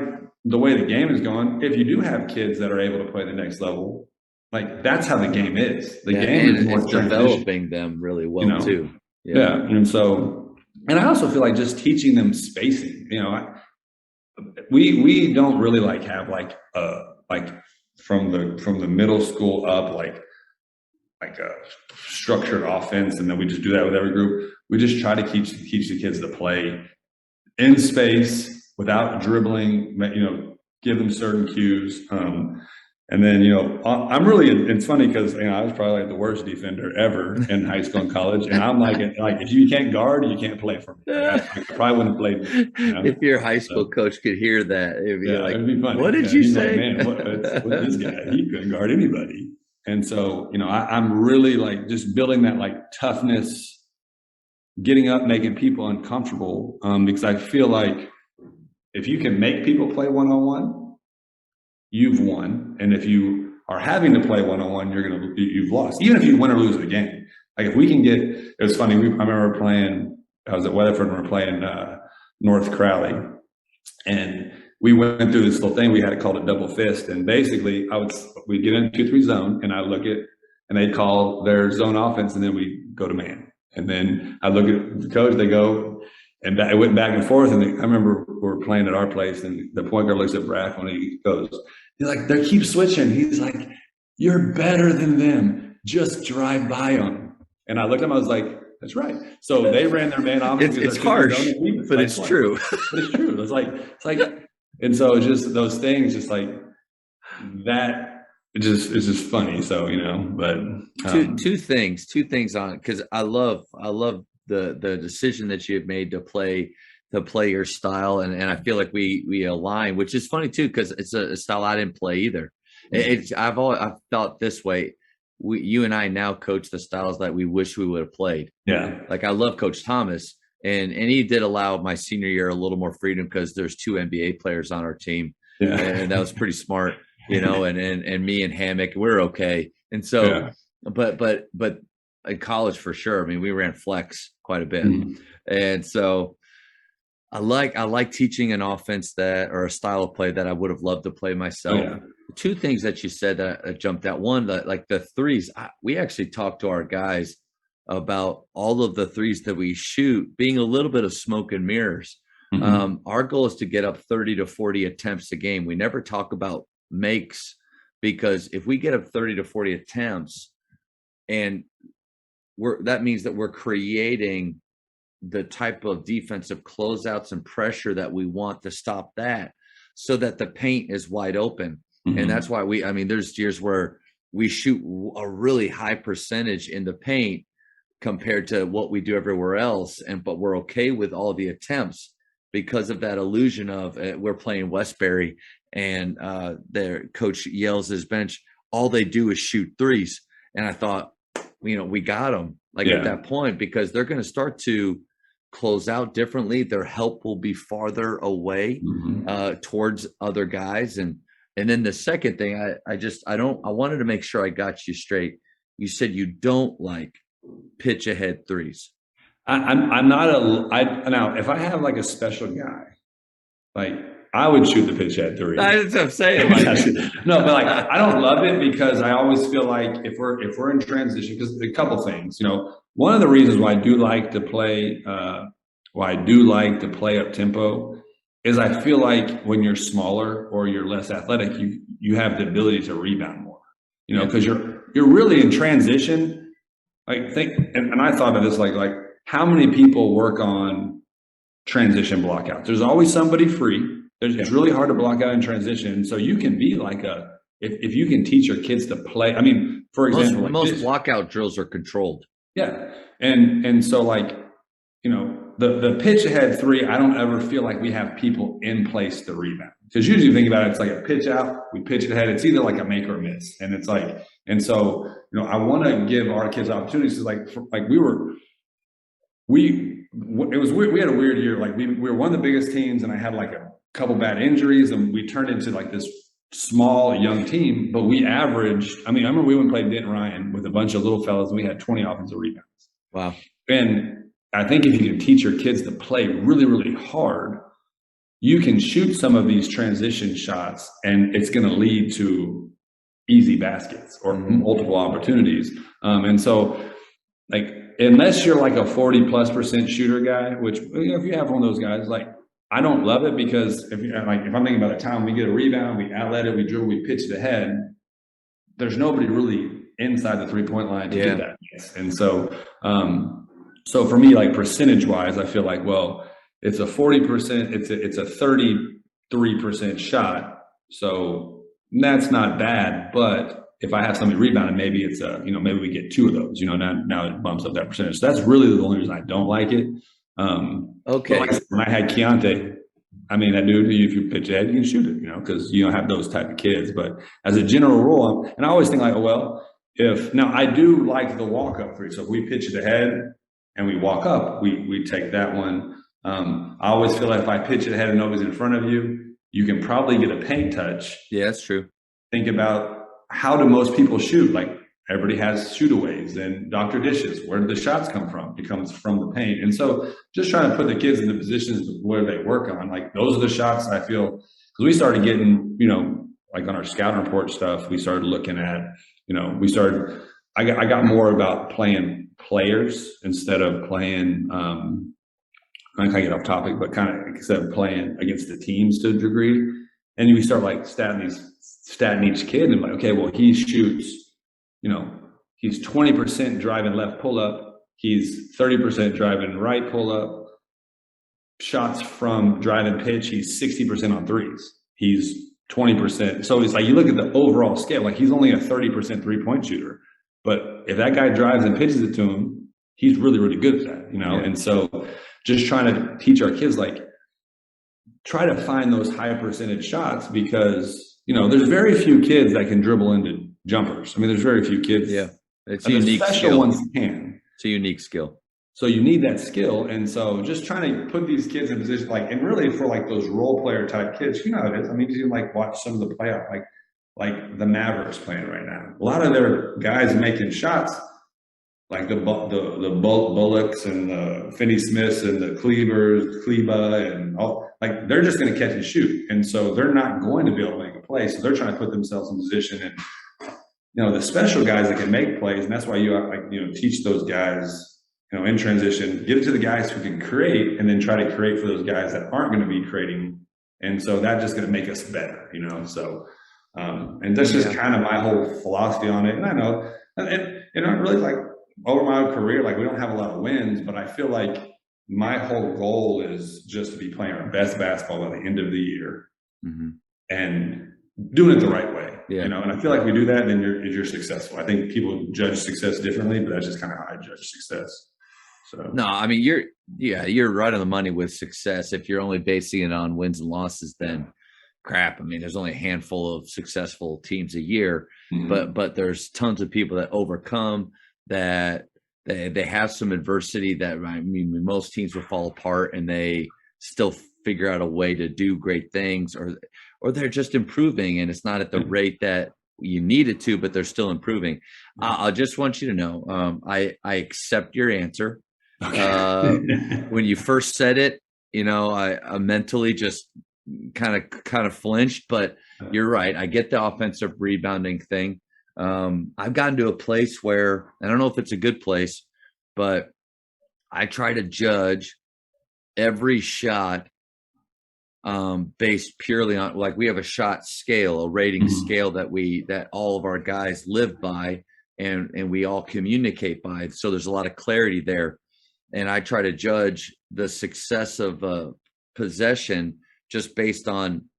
the way the game is going, if you do have kids that are able to play the next level, like that's how the game is. The game is more developing them really well, you know? Too. Yeah. And so, and I also feel like just teaching them spacing, you know, we don't really like have like from the middle school up, like a structured offense. And then we just do that with every group. We just try to teach the kids to play in space without dribbling, you know, give them certain cues. And then, you know, it's funny because, you know, I was probably like the worst defender ever in high school and college. And I'm like, if you can't guard, you can't play for me. I probably wouldn't have played. You know? If your high school coach could hear that, it'd be like, it'd be funny. What did you say? Like, man, what this guy? He couldn't guard anybody. And so, you know, I'm really like just building that like toughness, getting up, making people uncomfortable, because I feel like if you can make people play one-on-one, you've won. And if you are having to play one-on-one, you've lost. Even if you win or lose the game. Like if we can it was funny. I remember I was at Weatherford and we were playing North Crowley, and we went through this little thing. We had it called a double fist, and basically we'd get in a 2-3 zone, and I look at, and they'd call their zone offense, and then we go to man. And then I look at the coach, they go, and it went back and forth. And I remember we were playing at our place, and the point guard looks at Brack when he goes, he's like, they keep switching. He's like, you're better than them. Just drive by them. And I looked at him, I was like, that's right. So they ran their man offense. It's harsh, but it's true. But it's true. It's like, and so it's just those things, just like that. It's just funny. So, you know, but two things on, because I love the decision that you have made to play your style, and I feel like we align, which is funny too, because it's a style I didn't play either. I've felt this way. You and I now coach the styles that we wish we would have played. Yeah, like I love Coach Thomas, and he did allow my senior year a little more freedom because there's 2 NBA players on our team, and that was pretty smart. You know, and me and Hammock, we're okay. And so, but in college for sure, I mean, we ran flex quite a bit. Mm-hmm. And so I like teaching an offense or a style of play that I would have loved to play myself. Oh, yeah. 2 things that you said that jumped out. One, like the threes, we actually talked to our guys about all of the threes that we shoot being a little bit of smoke and mirrors. Mm-hmm. Our goal is to get up 30 to 40 attempts a game. We never talk about makes, because if we get up 30 to 40 attempts, and that means that we're creating the type of defensive closeouts and pressure that we want to stop that, so that the paint is wide open. Mm-hmm. And that's why there's years where we shoot a really high percentage in the paint compared to what we do everywhere else, but we're okay with all the attempts because of that illusion of we're playing Westbury, and their coach yells at his bench, all they do is shoot threes. And I thought, you know, we got them at that point, because they're going to start to close out differently. Their help will be farther away towards other guys. And And then the second thing, I wanted to make sure I got you straight. You said you don't like pitch ahead threes. I'm not now if I have like a special guy, like I would shoot the pitch at three. That's what I'm saying. Like, No, but like I don't love it because I always feel like if we're in transition, because a couple things, one of the reasons why I do like to play up tempo is I feel like when you're smaller or you're less athletic, you have the ability to rebound more, because you're really in transition. Like and I thought of this like how many people work on transition blockouts? There's always somebody free. It's really hard to block out in transition. So you can be like if you can teach your kids to play. I mean, for example, most blockout drills are controlled. Yeah. And so like, the pitch ahead three, I don't ever feel like we have people in place to rebound. Because usually you think about it, it's like a pitch out, we pitch it ahead. It's either like a make or miss. And it's like, and so, I want to give our kids opportunities. We had a weird year. Like we were one of the biggest teams and I had like a couple bad injuries and we turned into like this small young team, but we averaged, I remember we went and played Denton Ryan with a bunch of little fellas and we had 20 offensive rebounds. Wow. And I think if you can teach your kids to play really, really hard, you can shoot some of these transition shots and it's going to lead to easy baskets or multiple opportunities. And so like, unless you're like a 40+% shooter guy, which, if you have one of those guys, like, I don't love it because if I'm thinking about the time we get a rebound, we outlet it, we dribble, we pitch it ahead, there's nobody really inside the 3-point line to get that. And so, so for me, like percentage wise, I feel like, well, it's a 40%, it's a 33% shot. So that's not bad, but if I have somebody rebounding, maybe it's maybe we get 2 of those, now it bumps up that percentage. So that's really the only reason I don't like it. Okay. Like when I had Keontae, that dude, if you pitch ahead, you can shoot it, because you don't have those type of kids. But as a general rule, and I always think like, now I do like the walk up three. So if we pitch it ahead and we walk up, we take that one. I always feel like if I pitch it ahead and nobody's in front of you, you can probably get a paint touch. Yeah, that's true. Think about how do most people shoot? Like everybody has shootaways and Dr. Dishes. Where do the shots come from? It comes from the paint. And so just trying to put the kids in the positions where they work on, like those are the shots I feel, because we started getting, like on our scout report stuff, we started looking at, I got more about playing players instead of playing, I kind of get off topic, but kind of instead of playing against the teams to a degree. And we start like statting each kid and like, okay, well, he shoots, he's 20% driving left pull up. He's 30% driving right pull up. Shots from driving pitch, he's 60% on threes. He's 20%. So it's like, you look at the overall scale, like he's only a 30% 3-point shooter. But if that guy drives and pitches it to him, he's really, really good at that, And so just trying to teach our kids, like, try to find those high percentage shots because, there's very few kids that can dribble into jumpers. There's very few kids. Yeah. It's a unique special skill. Ones can. It's a unique skill. So you need that skill. And so just trying to put these kids in position, like, and really for like those role player type kids, how it is. You can like watch some of the playoff, like the Mavericks playing right now. A lot of their guys making shots, like the Bullocks and the Finney Smiths and the Kleba and all, like they're just going to catch and shoot. And so they're not going to be able to make a play. So they're trying to put themselves in position and, the special guys that can make plays. And that's why you teach those guys, in transition, give it to the guys who can create and then try to create for those guys that aren't going to be creating. And so that's just going to make us better, so, and that's just kind of my whole philosophy on it. And I know, and really like, over my career, like we don't have a lot of wins, but I feel like my whole goal is just to be playing our best basketball by the end of the year and doing it the right way, and I feel like we do that, then you're successful. I think people judge success differently, but that's just kind of how I judge success. So no, you're right on the money with success. If you're only basing it on wins and losses, then crap. There's only a handful of successful teams a year, but there's tons of people that overcome that. They have some adversity that most teams will fall apart and they still figure out a way to do great things, or or they're just improving and it's not at the rate that you need it to, but they're still improving. I just want you to know, I accept your answer. When you first said it, I mentally just kind of flinched, but you're right. I get the offensive rebounding thing. I've gotten to a place where I don't know if it's a good place, but I try to judge every shot based purely on, like, we have a shot scale, a rating scale that all of our guys live by and we all communicate by. So there's a lot of clarity there. And I try to judge the success of possession just based on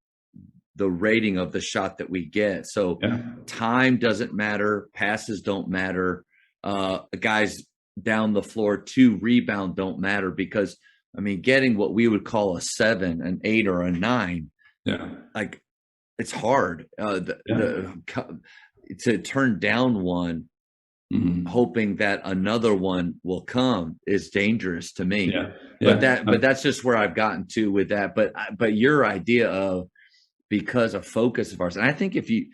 the rating of the shot that we get. So time doesn't matter. Passes don't matter. Guys down the floor to rebound don't matter, because getting what we would call a 7, an 8, or a 9, like, it's hard to turn down one, hoping that another one will come is dangerous to me. But that's just where I've gotten to with that. But your idea of, because a focus of ours, and I think if you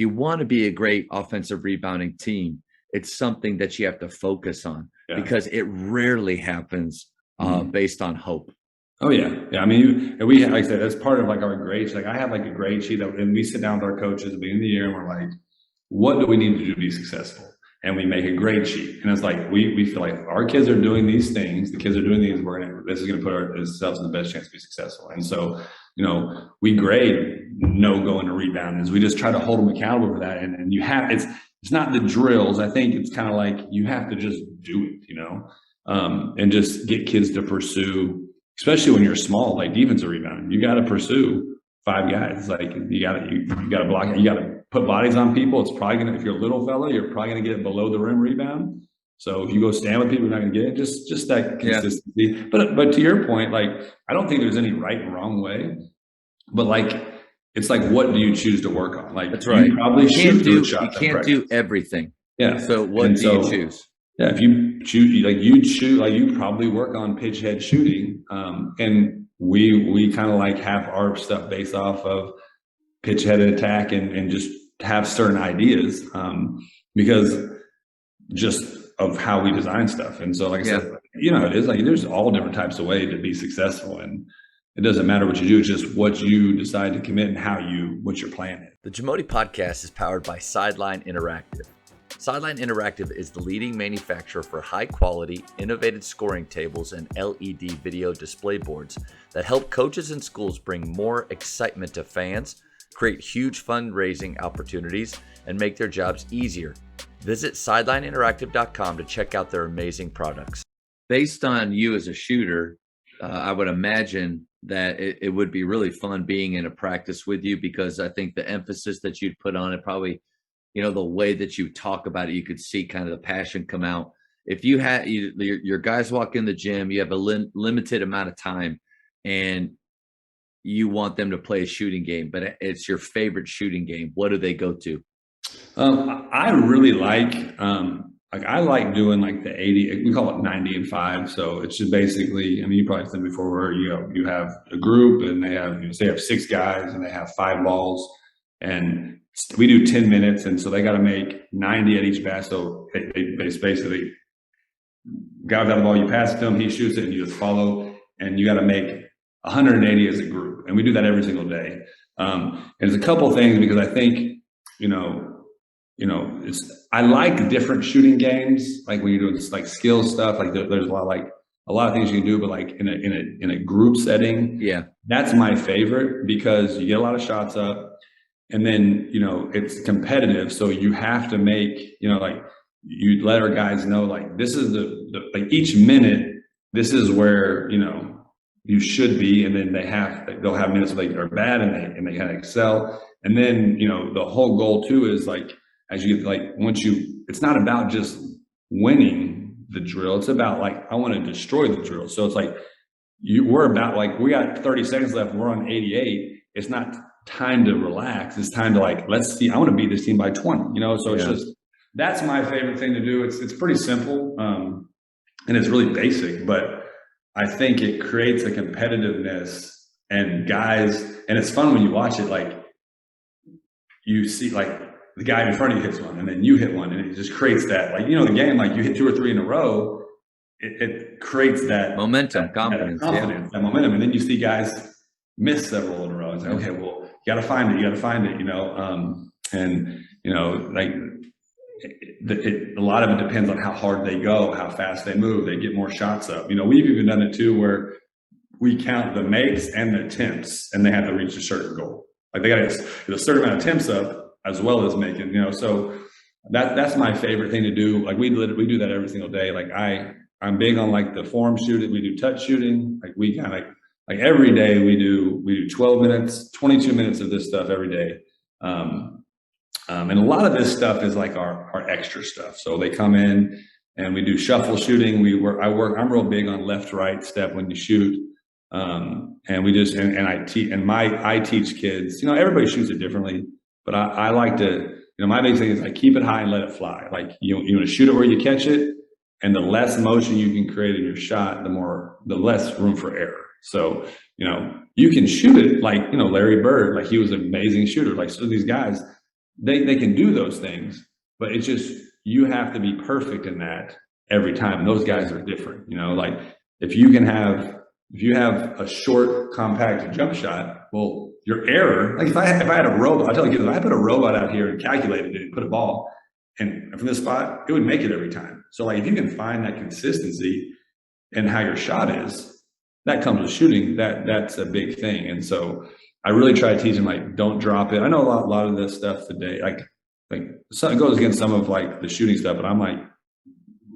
want to be a great offensive rebounding team, it's something that you have to focus on, because it rarely happens based on hope. Oh yeah. We, like I said, that's part of like our grade sheet. Like, I have like a grade sheet and we sit down with our coaches at the beginning of the year and we're like, what do we need to do to be successful? And we make a grade sheet. And it's like, we feel like our kids are doing these things, the kids are doing these, this is going to put ourselves in the best chance to be successful. And so, we grade no going to rebound, is we just try to hold them accountable for that. And it's not the drills. I think it's kind of like, you have to just do it, and just get kids to pursue, especially when you're small, like defensive rebounding, you got to pursue 5 guys. Like, you got to block it. You got to put bodies on people. It's probably going to, if you're a little fella, you're probably going to get below the rim rebound. So if you go stand with people, you're not going to get it. Just that consistency. But to your point, like, I don't think there's any right and wrong way, but like, it's like, what do you choose to work on? Like, that's right. You probably you can't do everything. Yeah. So what do you choose? Yeah, if you choose, you probably work on pitch head shooting. And we kind of like have our stuff based off of pitch head attack and just have certain ideas, because just of how we design stuff. And so, like I said, it is like, there's all different types of ways to be successful, and it doesn't matter what you do. It's just what you decide to commit and what your plan is. The Jamodi podcast is powered by Sideline Interactive. Sideline Interactive is the leading manufacturer for high-quality, innovative scoring tables and LED video display boards that help coaches and schools bring more excitement to fans, create huge fundraising opportunities, and make their jobs easier. Visit sidelineinteractive.com to check out their amazing products. Based on you as a shooter, I would imagine that it would be really fun being in a practice with you, because I think the emphasis that you'd put on it, probably, the way that you talk about it, you could see kind of the passion come out. If you had your guys walk in the gym, you have a limited amount of time and you want them to play a shooting game, but it's your favorite shooting game, what do they go to? I really I like doing like the 80, we call it 90 and 5. So it's just basically, you probably said before, where you have a group and they have 6 guys and they have 5 balls, and we do 10 minutes. And so they got to make 90 at each pass. So they basically, guy got the ball, you pass it to him, he shoots it, and you just follow, and you got to make 180 as a group. And we do that every single day. And there's a couple things, because I think, I like different shooting games. Like when you're doing this like skill stuff, like there's a lot of things you can do, but like in a group setting, that's my favorite, because you get a lot of shots up, and then, it's competitive. So you have to make, like, you let our guys know, like, this is the like each minute, this is where, you should be. And then they'll have minutes where they are bad and they kind of excel. And then, the whole goal too is like, as you get, like, it's not about just winning the drill. It's about like, I want to destroy the drill. So it's like, we're about like, we got 30 seconds left. We're on 88. It's not time to relax. It's time to like, let's see, I want to beat this team by 20, so it's just, that's my favorite thing to do. It's pretty simple. And it's really basic, but I think it creates a competitiveness and guys, and it's fun when you watch it, like you see like the guy in front of you hits one and then you hit one, and it just creates that, like, the game, like you hit 2 or 3 in a row, it creates that Momentum, confidence, that momentum. And then you see guys miss several in a row. It's like, okay, well, you got to find it. And like a lot of it depends on how hard they go, how fast they move. They get more shots up. We've even done it too, where we count the makes and the attempts, and they have to reach a certain goal. Like they got to get a certain amount of attempts up as well as making. So that's my favorite thing to do. Like we do that every single day. Like I'm big on like the form shooting. We do touch shooting. Like we kind of like every day we do 12 minutes, 22 minutes of this stuff every day. And a lot of this stuff is like our extra stuff. So they come in and we do shuffle shooting. I'm real big on left, right step when you shoot. And we just, and I teach kids, everybody shoots it differently, but I like to, my big thing is like, keep it high and let it fly. Like you want to shoot it where you catch it. And the less motion you can create in your shot, the less room for error. So, you can shoot it like, Larry Bird, like he was an amazing shooter. Like, so these guys, they can do those things, but it's just, you have to be perfect in that every time. And those guys are different, like if you have a short, compact jump shot, well, your error, like if I had a robot, I tell kids, if I put a robot out here and calculated it and put a ball and from this spot, it would make it every time. So like, if you can find that consistency in how your shot is, that comes with shooting, that's a big thing. And so I really try to teach them, like, don't drop it. I know a lot of this stuff today, like it goes against some of like the shooting stuff, but I'm like,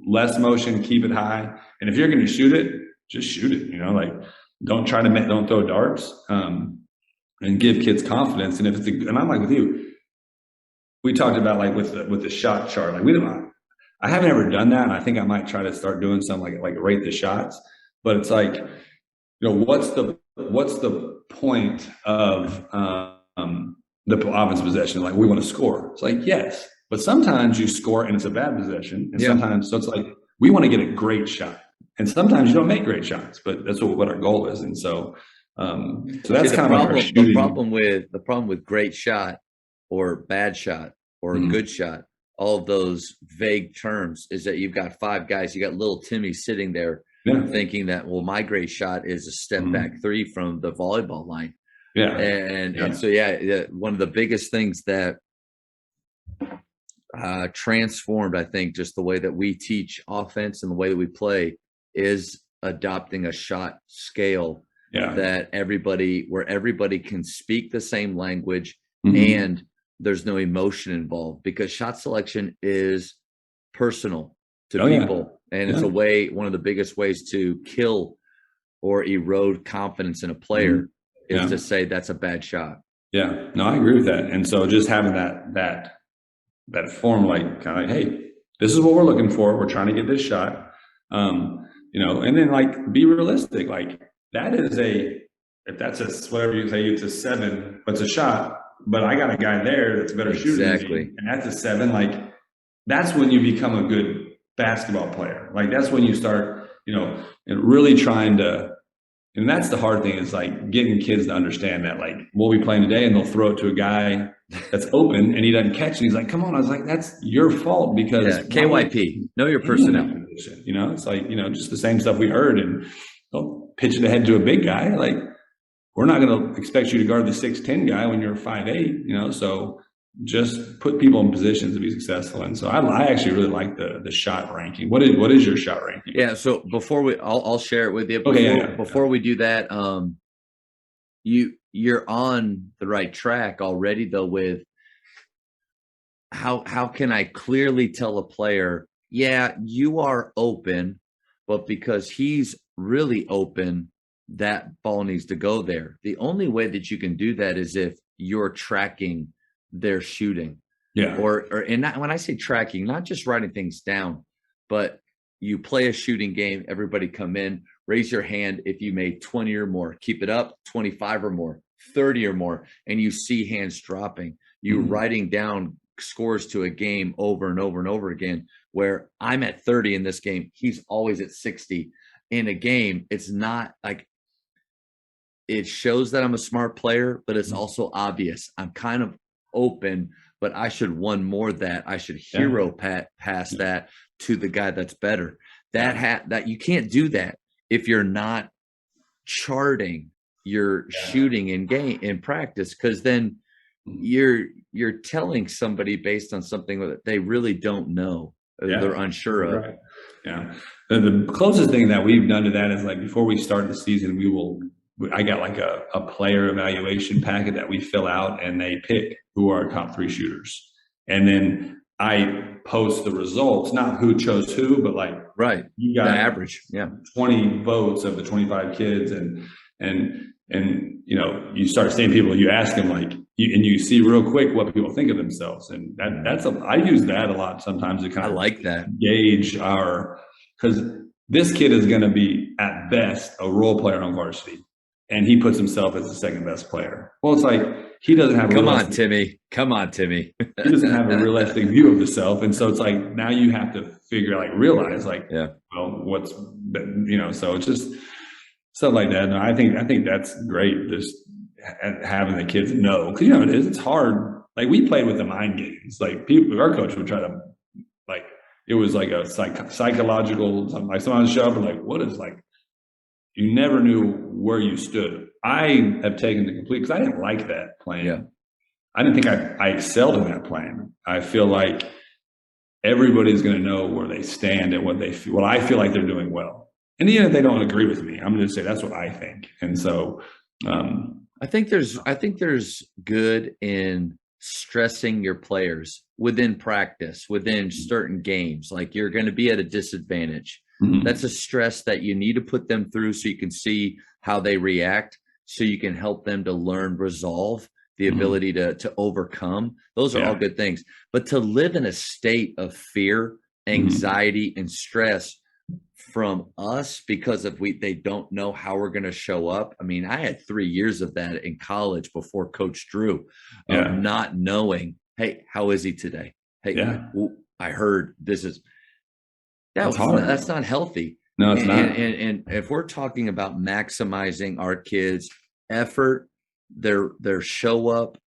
less motion, keep it high. And if you're going to shoot it, just shoot it, like don't throw darts, and give kids confidence. And and I'm like with you, we talked about like with the shot chart, like I haven't ever done that. And I think I might try to start doing something like rate the shots, but it's like, what's the point of, the offensive possession? Like we want to score. It's like, yes, but sometimes you score and it's a bad possession. And sometimes, so it's like, we want to get a great shot. And sometimes you don't make great shots, but that's what our goal is. And so that's kind of the problem with great shot or bad shot or good shot, all of those vague terms, is that you've got 5 guys, you got little Timmy sitting there thinking that, well, my great shot is a step back 3 from the volleyball line. Yeah. And so, one of the biggest things that transformed, I think, just the way that we teach offense and the way that we play is adopting a shot scale where everybody can speak the same language and there's no emotion involved, because shot selection is personal to people. And it's one of the biggest ways to kill or erode confidence in a player is to say that's a bad shot. Yeah, no, I agree with that. And so just having that form, like kind of like, hey, this is what we're looking for. We're trying to get this shot. And then like be realistic. Like that is if that's whatever you say, it's a 7, but it's a shot, but I got a guy there that's better shooting than me, and that's a 7. Like that's when you become a good basketball player. Like that's when you start, and really trying to, and that's the hard thing, is like getting kids to understand that, like, we'll be playing today and they'll throw it to a guy that's open and he doesn't catch it. He's like, come on. I was like, that's your fault, because KYP, know your personnel. It's like, just the same stuff we heard, and they'll pitch it ahead to a big guy. Like, we're not going to expect you to guard the 6'10" guy when you're 5'8", so just put people in positions to be successful. And so I actually really like the shot ranking. What is your shot ranking? Yeah. So before I'll share it with you. Before we do that, you're on the right track already, though, with how can I clearly tell a player, you are open, but because he's really open, that ball needs to go there. The only way that you can do that is if you're tracking their shooting. When I say tracking, not just writing things down, but you play a shooting game, everybody come in, raise your hand if you made 20 or more, keep it up, 25 or more, 30 or more, and you see hands dropping. You writing down scores to a game over and over and over again, where I'm at 30 in this game, he's always at 60 in a game. It's not like, it shows that I'm a smart player, but it's Mhm. also obvious. I'm kind of open, but I should one more that. I should Yeah. hero pass Yeah. that to the guy that's better. Yeah. That you can't do that if you're not charting your Yeah. shooting in practice, because then Mhm. you're telling somebody based on something that they really don't know, they're Yeah. unsure of. Right. Yeah. The closest thing that we've done to that is like before we start the season, I got like a player evaluation packet that we fill out and they pick who are our top three shooters. And then I post the results, not who chose who, but like Right. you The got average. Yeah. 20 votes of the 25 kids and you start seeing people, you ask them like and you see real quick what people think of themselves, and I use that a lot sometimes to kind I of like that. gauge because this kid is going to be at best a role player on varsity and he puts himself as the second best player. Well, it's like he doesn't have Come on, Timmy. he doesn't have a realistic view of himself, and so it's like now you have to realize like, yeah, well, so it's just stuff like that. And I think that's great, just having the kids know, because it's hard. Like we played with the mind games. Like our coach would try to like it was like a psychological something. Like someone show up and like, what is like you never knew where you stood. I have taken the complete because I didn't like that plan. Yeah. I didn't think I excelled in that plan. I feel like everybody's going to know where they stand and what they feel. Well, I feel like they're doing well. And even if they don't agree with me, I'm going to say that's what I think. And so, I think there's good in stressing your players within practice, within certain games. Like you're going to be at a disadvantage. Mhm. That's a stress that you need to put them through so you can see how they react, so you can help them to learn resolve, the ability to overcome. Those are all good things. But to live in a state of fear, anxiety, and stress from us because they don't know how we're going to show up. I mean, I had 3 years of that in college before Coach Drew, of not knowing, hey, how is he today? Hey, I heard this is that's not healthy. No, it's not. And if we're talking about maximizing our kids' effort, their show up,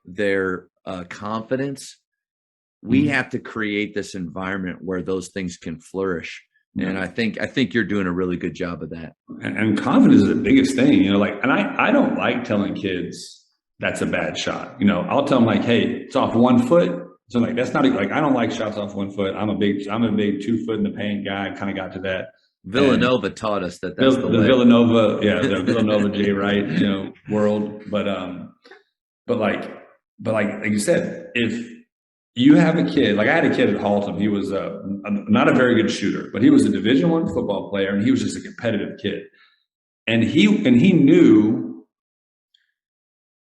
their confidence, we have to create this environment where those things can flourish. And I think you're doing a really good job of that. And confidence is the biggest thing, and I don't like telling kids that's a bad shot. I'll tell them like, hey, it's off 1 foot. So like, that's not like, I don't like shots off 1 foot. I'm a big 2 foot in the paint guy. I kind of got to that. Villanova taught us that's the Villanova. Yeah. The Villanova Jay Wright, world. But like you said, if you have a kid, like I had a kid at Haltom, he was not a very good shooter, but he was a Division I football player and he was just a competitive kid. And he knew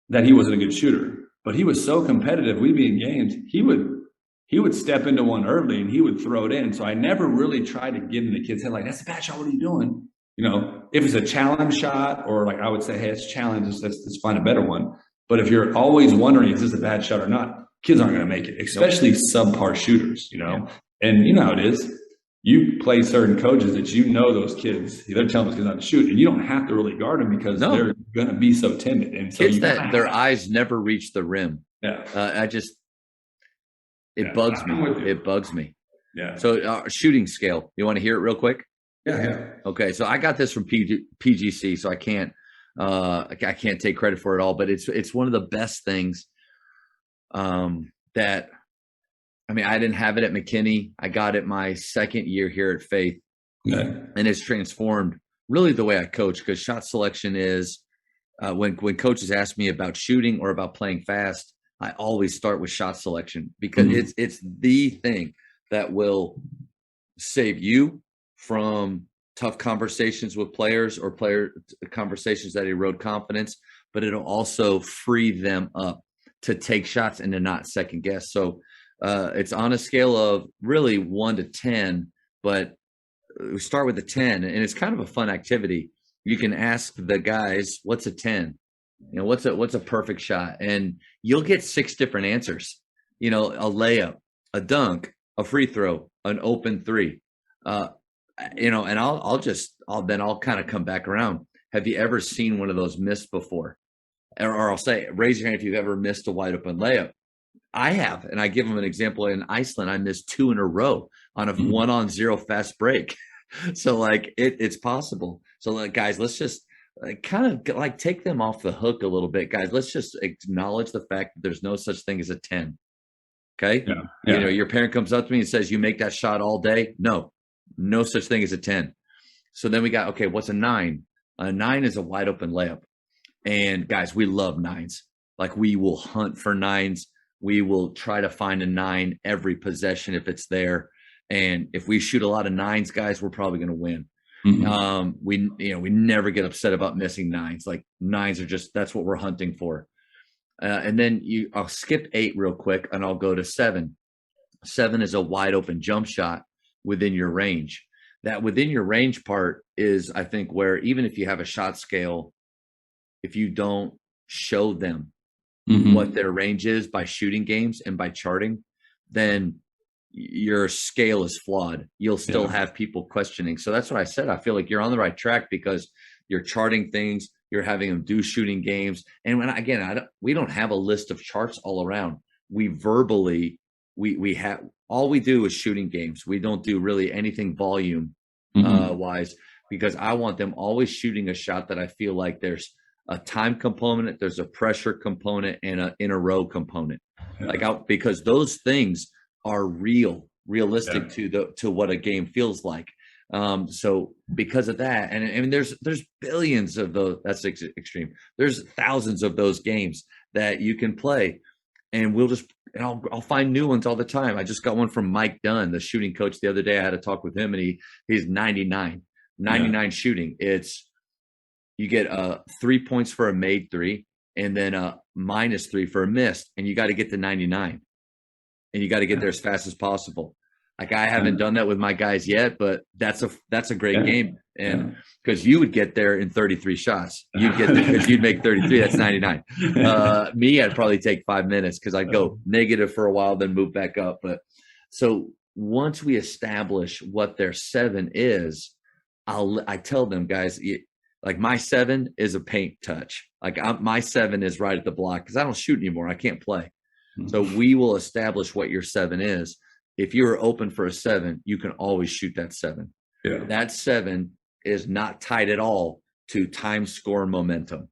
that he wasn't a good shooter, but he was so competitive. We'd be in games. He would step into one early and he would throw it in. So I never really tried to get in the kid's head like, that's a bad shot. What are you doing? If it's a challenge shot, or like I would say, hey, it's a challenge. Let's find a better one. But if you're always wondering, is this a bad shot or not? Kids aren't going to make it, especially subpar shooters, and you know how it is. You play certain coaches that those kids, they're telling those kids not to shoot, and you don't have to really guard them because they're going to be so timid. And so kids that their eyes never reach the rim. Yeah. It bugs me. It bugs me. Yeah. So shooting scale, you want to hear it real quick? Yeah. Okay. So I got this from PGC, so I can't take credit for it all, but it's one of the best things that, I mean, I didn't have it at McKinney. I got it my second year here at Faith, and it's transformed really the way I coach, because shot selection is when coaches ask me about shooting or about playing fast, I always start with shot selection, because it's the thing that will save you from tough conversations with players or conversations that erode confidence, but it'll also free them up to take shots and to not second guess. So it's on a scale of really 1 to 10, but we start with a 10, and it's kind of a fun activity. You can ask the guys, what's a 10? What's a perfect shot? And you'll get 6 different answers. A layup, a dunk, a free throw, an open three. And I'll kind of come back around. have you ever seen one of those missed before? Or I'll say, raise your hand if you've ever missed a wide open layup. I have, and I give them an example. In Iceland, I missed 2 in a row on a 1-on-0 fast break. So like it's possible. So like, guys, let's just kind of like take them off the hook a little bit, guys. Let's just acknowledge the fact that there's no such thing as a 10. Okay. Yeah. You know, your parent comes up to me and says, you make that shot all day. No such thing as a 10. So then we got, okay, what's a 9? A 9 is a wide open layup. And guys, we love 9s. Like we will hunt for 9s. We will try to find a 9 every possession if it's there. And if we shoot a lot of 9s, guys, we're probably going to win. We never get upset about missing 9s. Like 9s are just, that's what we're hunting for. And then I'll skip 8 real quick and I'll go to 7. 7 is a wide open jump shot within your range. That within your range part is, I think, where even if you have a shot scale, if you don't show them what their range is by shooting games and by charting, then your scale is flawed. You'll still have people questioning. So that's what I said. I feel like you're on the right track because you're charting things, you're having them do shooting games. And we don't have a list of charts all around. We verbally, we have, all we do is shooting games. We don't do really anything volume wise, because I want them always shooting a shot that I feel like there's a time component, there's a pressure component, and an in a row component. Because those things are realistic to what a game feels like. So because of that, and I mean, there's billions of those. That's extreme. There's thousands of those games that you can play, and I'll find new ones all the time. I just got one from Mike Dunn, the shooting coach, the other day. I had a talk with him, and he's 99 shooting. You get 3 points for a made 3, and then -3 for a missed, and you got to get to 99, and you got to get there as fast as possible. Like I haven't done that with my guys yet, but that's a great game, and because you would get there in 33 shots, you'd get there because you'd make 33. That's 99. Me, I'd probably take 5 minutes because I'd go negative for a while, then move back up. But so once we establish what their 7 is, I tell them, guys, like my 7 is a paint touch. Like my 7 is right at the block because I don't shoot anymore. I can't play. So we will establish what your 7 is. If you're open for a 7, you can always shoot that 7. Yeah. That 7 is not tied at all to time, score, and momentum.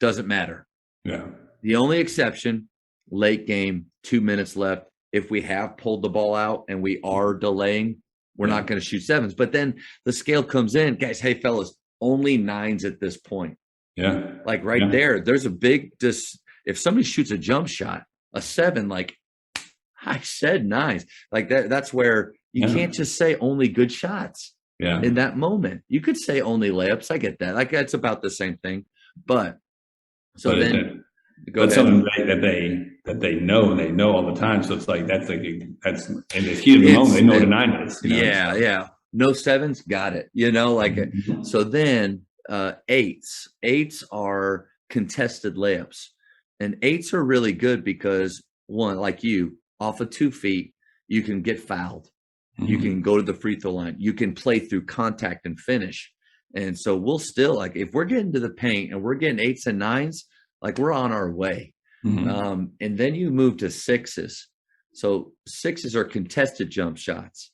Doesn't matter. Yeah. The only exception, late game, 2 minutes left. If we have pulled the ball out and we are delaying, we're not going to shoot 7s. But then the scale comes in, guys. Hey, fellas, only 9s at this point. Yeah. Like there, there's a big if somebody shoots a jump shot, a 7, like I said 9s. Like that's where you can't just say only good shots. Yeah. In that moment. You could say only layups. I get that. Like that's about the same thing. But something that they know and they know all the time. So it's like that's in the heat of the moment, they know what a 9 is. Yeah. No 7s, got it. So then 8s. 8s are contested layups. And 8s are really good because one, like off of 2 feet, you can get fouled. You can go to the free throw line. You can play through contact and finish. And so we'll still, like, if we're getting to the paint and we're getting 8s and 9s, like we're on our way. And then you move to 6s. So 6s are contested jump shots.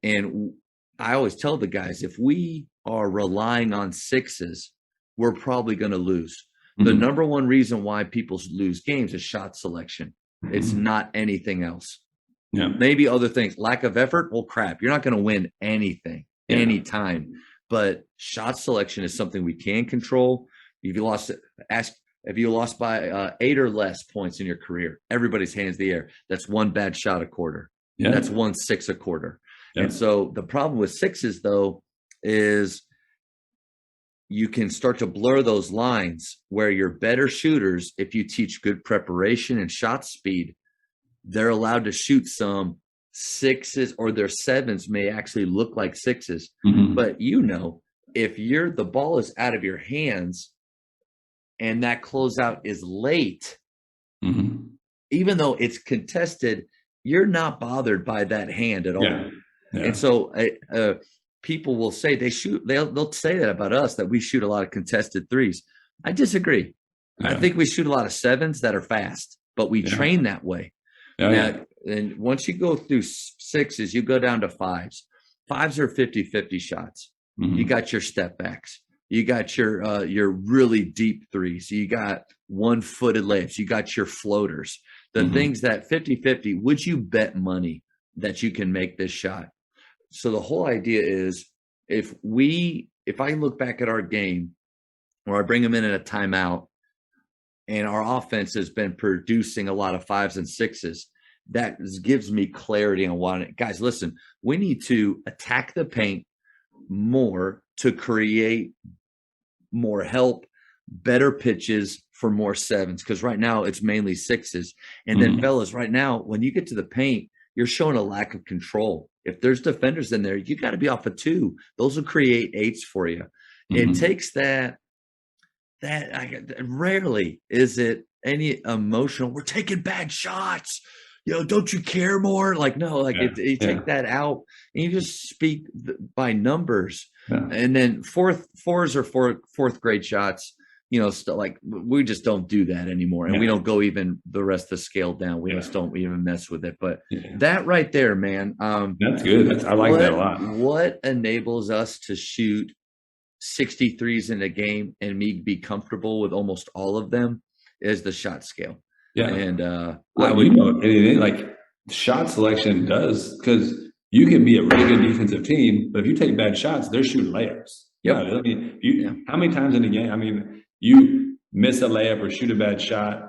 And I always tell the guys, if we are relying on 6s, we're probably going to lose. The number one reason why people lose games is shot selection. It's not anything else. Yeah. Maybe other things, lack of effort. Well, crap, you're not going to win anything, anytime. But shot selection is something we can control. If you lost by 8 or less points in your career, everybody's hands in the air. That's 1 bad shot a quarter. Yeah. That's 1 6 a quarter. Yeah. And so the problem with 6s, though, is you can start to blur those lines where you're better shooters. If you teach good preparation and shot speed, they're allowed to shoot some 6s, or their 7s may actually look like 6s. But if the ball is out of your hands and that closeout is late, even though it's contested, you're not bothered by that hand at all. Yeah. And so people will say they'll say that about us, that we shoot a lot of contested threes. I disagree. I think we shoot a lot of sevens that are fast, but we train that way. Now, and once you go through sixes, you go down to fives. Fives are 50-50 shots. You got your step backs. You got your really deep threes. You got one-footed layups. You got your floaters. The things that 50-50, would you bet money that you can make this shot? So the whole idea is, if I look back at our game, or I bring them in a timeout, and our offense has been producing a lot of fives and sixes, that gives me clarity on what, guys, listen, we need to attack the paint more to create more help, better pitches for more sevens. Because right now it's mainly sixes. And then fellas, right now, when you get to the paint, you're showing a lack of control. If there's defenders in there, you got to be off of two. Those will create eights for you. It takes that rarely is it any emotional, we're taking bad shots, don't you care more? Like, no, like you take that out and you just speak by numbers. And then fourth grade shots, still, like, we just don't do that anymore. And we don't go even the rest of the scale down. We just don't even mess with it. But that right there, man. That's good. I like that a lot. What enables us to shoot 63s in a game and me be comfortable with almost all of them is the shot scale. And like shot selection does, because you can be a really good defensive team, but if you take bad shots, they're shooting layups. I mean, how many times in a game? I mean, you miss a layup or shoot a bad shot,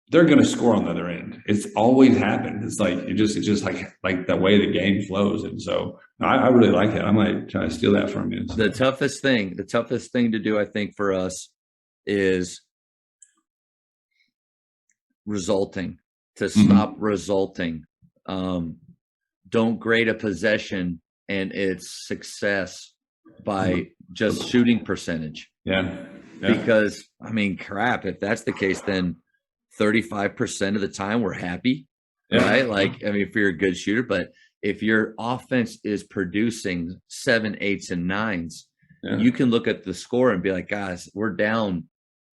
they're going to score on the other end. It's always happened. It's like it's just like the way the game flows. And so I really like it. I might try to steal that from you. The toughest thing to do, I think, for us is resulting, to stop resulting. Don't grade a possession and its success by just shooting percentage. Because, I mean, crap, if that's the case, then 35% of the time we're happy, right? Like, I mean, if you're a good shooter, but if your offense is producing 7, 8s, and 9s, you can look at the score and be like, guys, we're down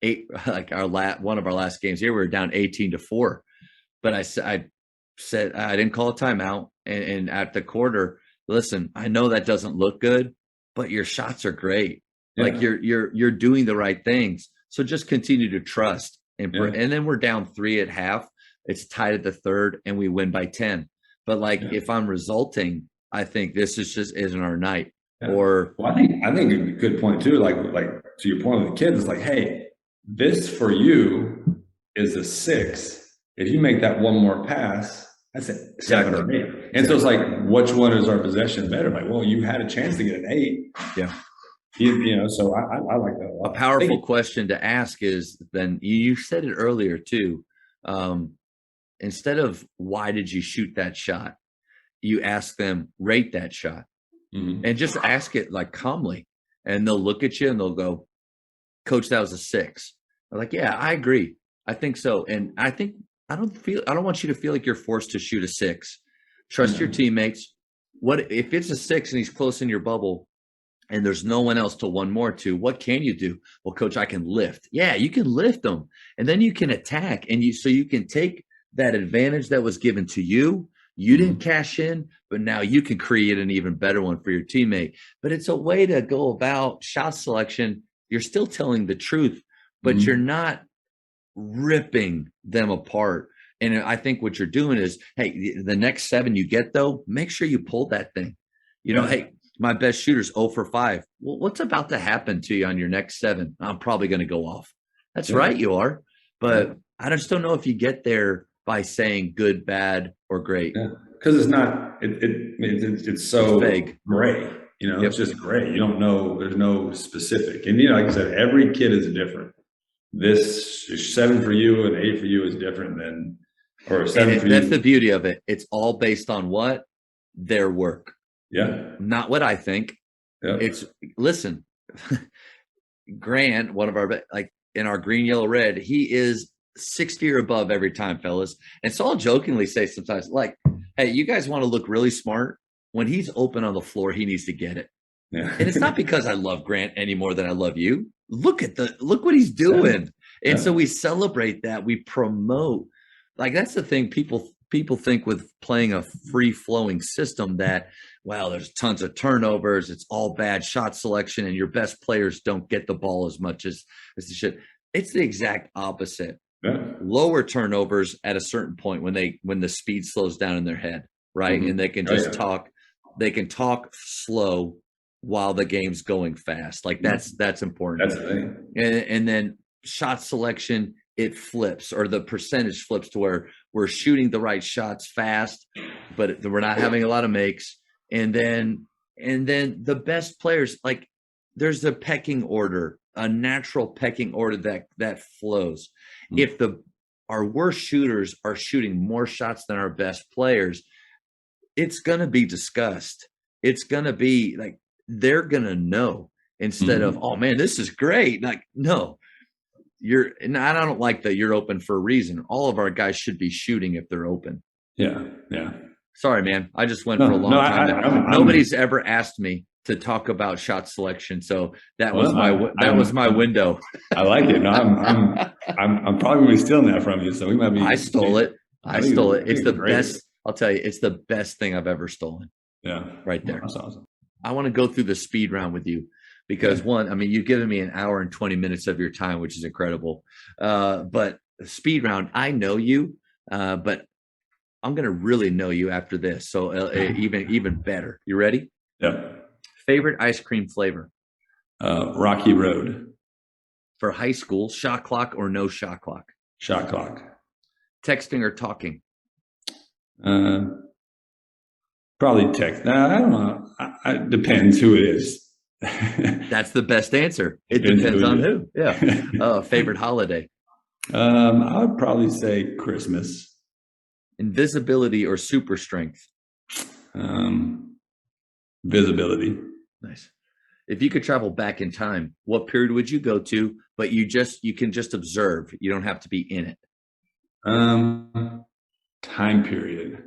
8. Like one of our last games here, we were down 18-4. But I said I didn't call a timeout, and at the quarter, listen, I know that doesn't look good, but your shots are great. Like you're doing the right things. So just continue to trust. And then we're down 3 at half. It's tied at the third, and we win by 10. But if I'm resulting, I think this isn't our night. Or I think a good point too. Like to your point with the kids, it's like, hey, this for you is a 6. If you make that one more pass, that's a 7 or 8. And so it's like, which one is our possession better? Like, well, you had a chance to get an 8. So I like that a lot. A powerful question to ask is, then you said it earlier too. Instead of why did you shoot that shot, you ask them, rate that shot, and just ask it like calmly, and they'll look at you and they'll go, Coach, that was a 6. I'm like, yeah, I agree. I think so. And I don't want you to feel like you're forced to shoot a 6. Trust your teammates. What if it's a 6 and he's close in your bubble and there's no one else to one more to? What can you do? Well, Coach, I can lift. Yeah, you can lift them, and then you can attack, and you can take that advantage that was given to you. You didn't cash in, but now you can create an even better one for your teammate. But it's a way to go about shot selection. You're still telling the truth, but you're not ripping them apart. And I think what you're doing is, hey, the next 7 you get, though, make sure you pull that thing. Hey, my best shooter's 0 for 5. Well, what's about to happen to you on your next 7? I'm probably going to go off. That's right, you are. But I just don't know if you get there by saying good, bad, or great. Because it's not. It's so vague, gray. It's just gray. You don't know. There's no specific. And like I said, every kid is different. This 7 for you and 8 for you is different than, or 7 for you. That's the beauty of it. It's all based on what? Their work. Not what I think. It's, listen, Grant, one of our, like in our green, yellow, red, he is 60 or above every time, fellas. And so I'll jokingly say sometimes, like, hey, you guys want to look really smart? When he's open on the floor, he needs to get it. Yeah. And it's not because I love Grant any more than I love you. Look what he's doing. Yeah. And so we celebrate that. We promote. Like, that's the thing people think with playing a free flowing system that, well, there's tons of turnovers. It's all bad shot selection and your best players don't get the ball as much as the shit. It's the exact opposite. Yeah. Lower turnovers at a certain point when the speed slows down in their head, right? Mhm. And they can just talk. They can talk slow while the game's going fast. Like, that's important. That's the thing. And then shot selection, it flips, or the percentage flips to where we're shooting the right shots fast, but we're not having a lot of makes. And then the best players, like, there's a pecking order, a natural pecking order that flows. If our worst shooters are shooting more shots than our best players, it's going to be discussed. It's going to be like, they're going to know, instead of, oh man, this is great. Like, no, and I don't like that you're open for a reason. All of our guys should be shooting if they're open. Yeah. Yeah. Sorry, man. I just went for a long time. Nobody's ever asked me to talk about shot selection. So that was my window. I like it. No, I'm probably stealing that from you. So we might be. I stole it. It's the great. best. I'll tell you, it's the best thing I've ever stolen. Yeah. Right there. That's awesome. I want to go through the speed round with you because one, I mean, you've given me an hour and 20 minutes of your time, which is incredible. But the speed round, I know you, but I'm going to really know you after this. So even better. You ready? Yeah. Favorite ice cream flavor? Rocky Road. For high school, shot clock or no shot clock? Shot clock. Texting or talking? Probably text. I don't know. It depends who it is. That's the best answer. It depends on who. Yeah. Favorite holiday? I would probably say Christmas. Invisibility or super strength? Visibility. Nice. If you could travel back in time, what period would you go to? But you can just observe. You don't have to be in it. Time period.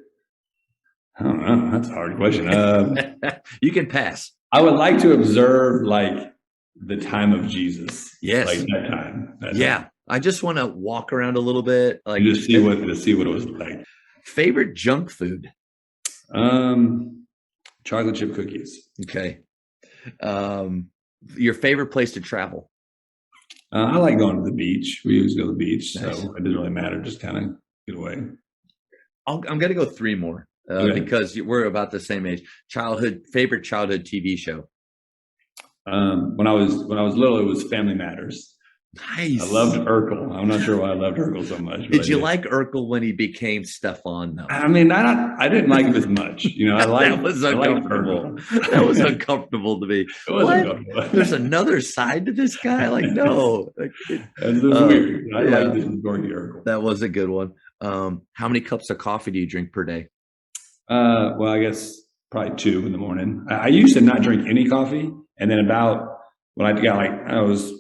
I don't know. That's a hard question. You can pass. I would like to observe like the time of Jesus. Yes. Like that time. Time. I just want to walk around a little bit. Like, just see what it was like. Favorite junk food? Chocolate chip cookies. Okay. Your favorite place to travel? I like going to the beach. We used to go to the beach, Nice. so it didn't really matter. Just kind of get away. I'm going to go three more because we're about the same age. Favorite childhood TV show? When I was little, it was Family Matters. Nice. I loved Urkel. I'm not sure why I loved Urkel so much. Did you like Urkel when he became Stefan, though? I mean, I didn't like him as much. That was uncomfortable. That was uncomfortable to me. It was uncomfortable. There's another side to this guy? Like, no. It was weird. I like this Gorky Urkel. That was a good one. How many cups of coffee do you drink per day? Well, I guess probably 2 in the morning. I used to not drink any coffee, and then about when I got I was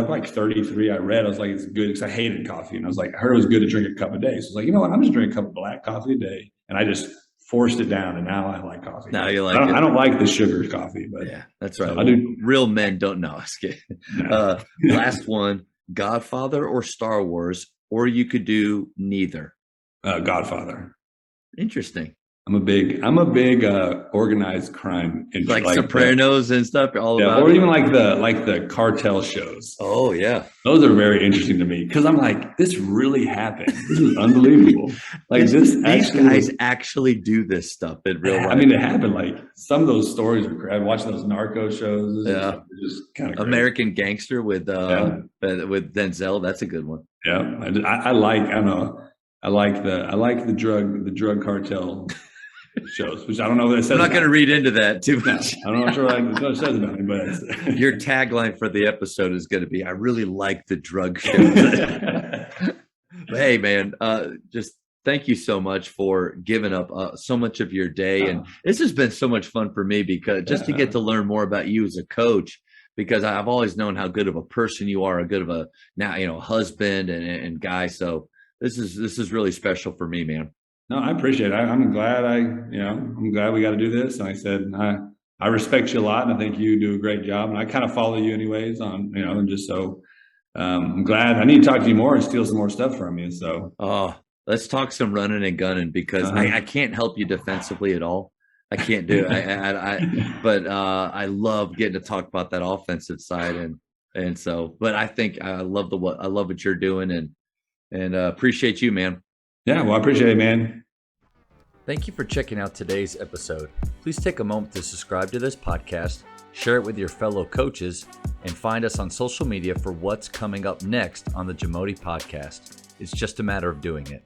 like 33. I read, I was like, it's good because I hated coffee, and I was like, I heard it was good to drink a cup a day. So I was like, you know what? I'm just drinking a cup of black coffee a day, and I just forced it down, and now I like coffee. Now you like it. I don't like the sugar coffee, but yeah, that's right. So I do. Real men don't know. I was kidding. No. Last one: Godfather or Star Wars, or you could do neither. Godfather. Interesting. I'm a big organized crime, like Sopranos and stuff. About or even like the cartel shows. Oh yeah, those are very interesting to me because I'm like, this really happened. This is unbelievable. Like these guys actually do this stuff in real life. I mean, it happened. Like some of those stories are great. I watched those narco shows. Yeah, just kind of American Gangster with Denzel. That's a good one. Yeah, I don't know. I like the drug cartel shows, which I don't know what it says. I'm not going to read into that too much. I'm not sure what it says about it, but your tagline for the episode is going to be, I really like the drug shows. Hey, man, just thank you so much for giving up so much of your day. And this has been so much fun for me because just to get to learn more about you as a coach, because I've always known how good of a person you are, husband and guy. So this is really special for me, man. No, I appreciate it. I'm glad we got to do this. And I said, I I respect you a lot, and I think you do a great job. And I kind of follow you anyways on, and just so I'm glad. I need to talk to you more and steal some more stuff from you. So, let's talk some running and gunning, because I can't help you defensively at all. I can't do it. But I love getting to talk about that offensive side, and so. But I think I love what you're doing, and appreciate you, man. Yeah, well, I appreciate it, man. Thank you for checking out today's episode. Please take a moment to subscribe to this podcast, share it with your fellow coaches, and find us on social media for what's coming up next on the Jamodi Podcast. It's just a matter of doing it.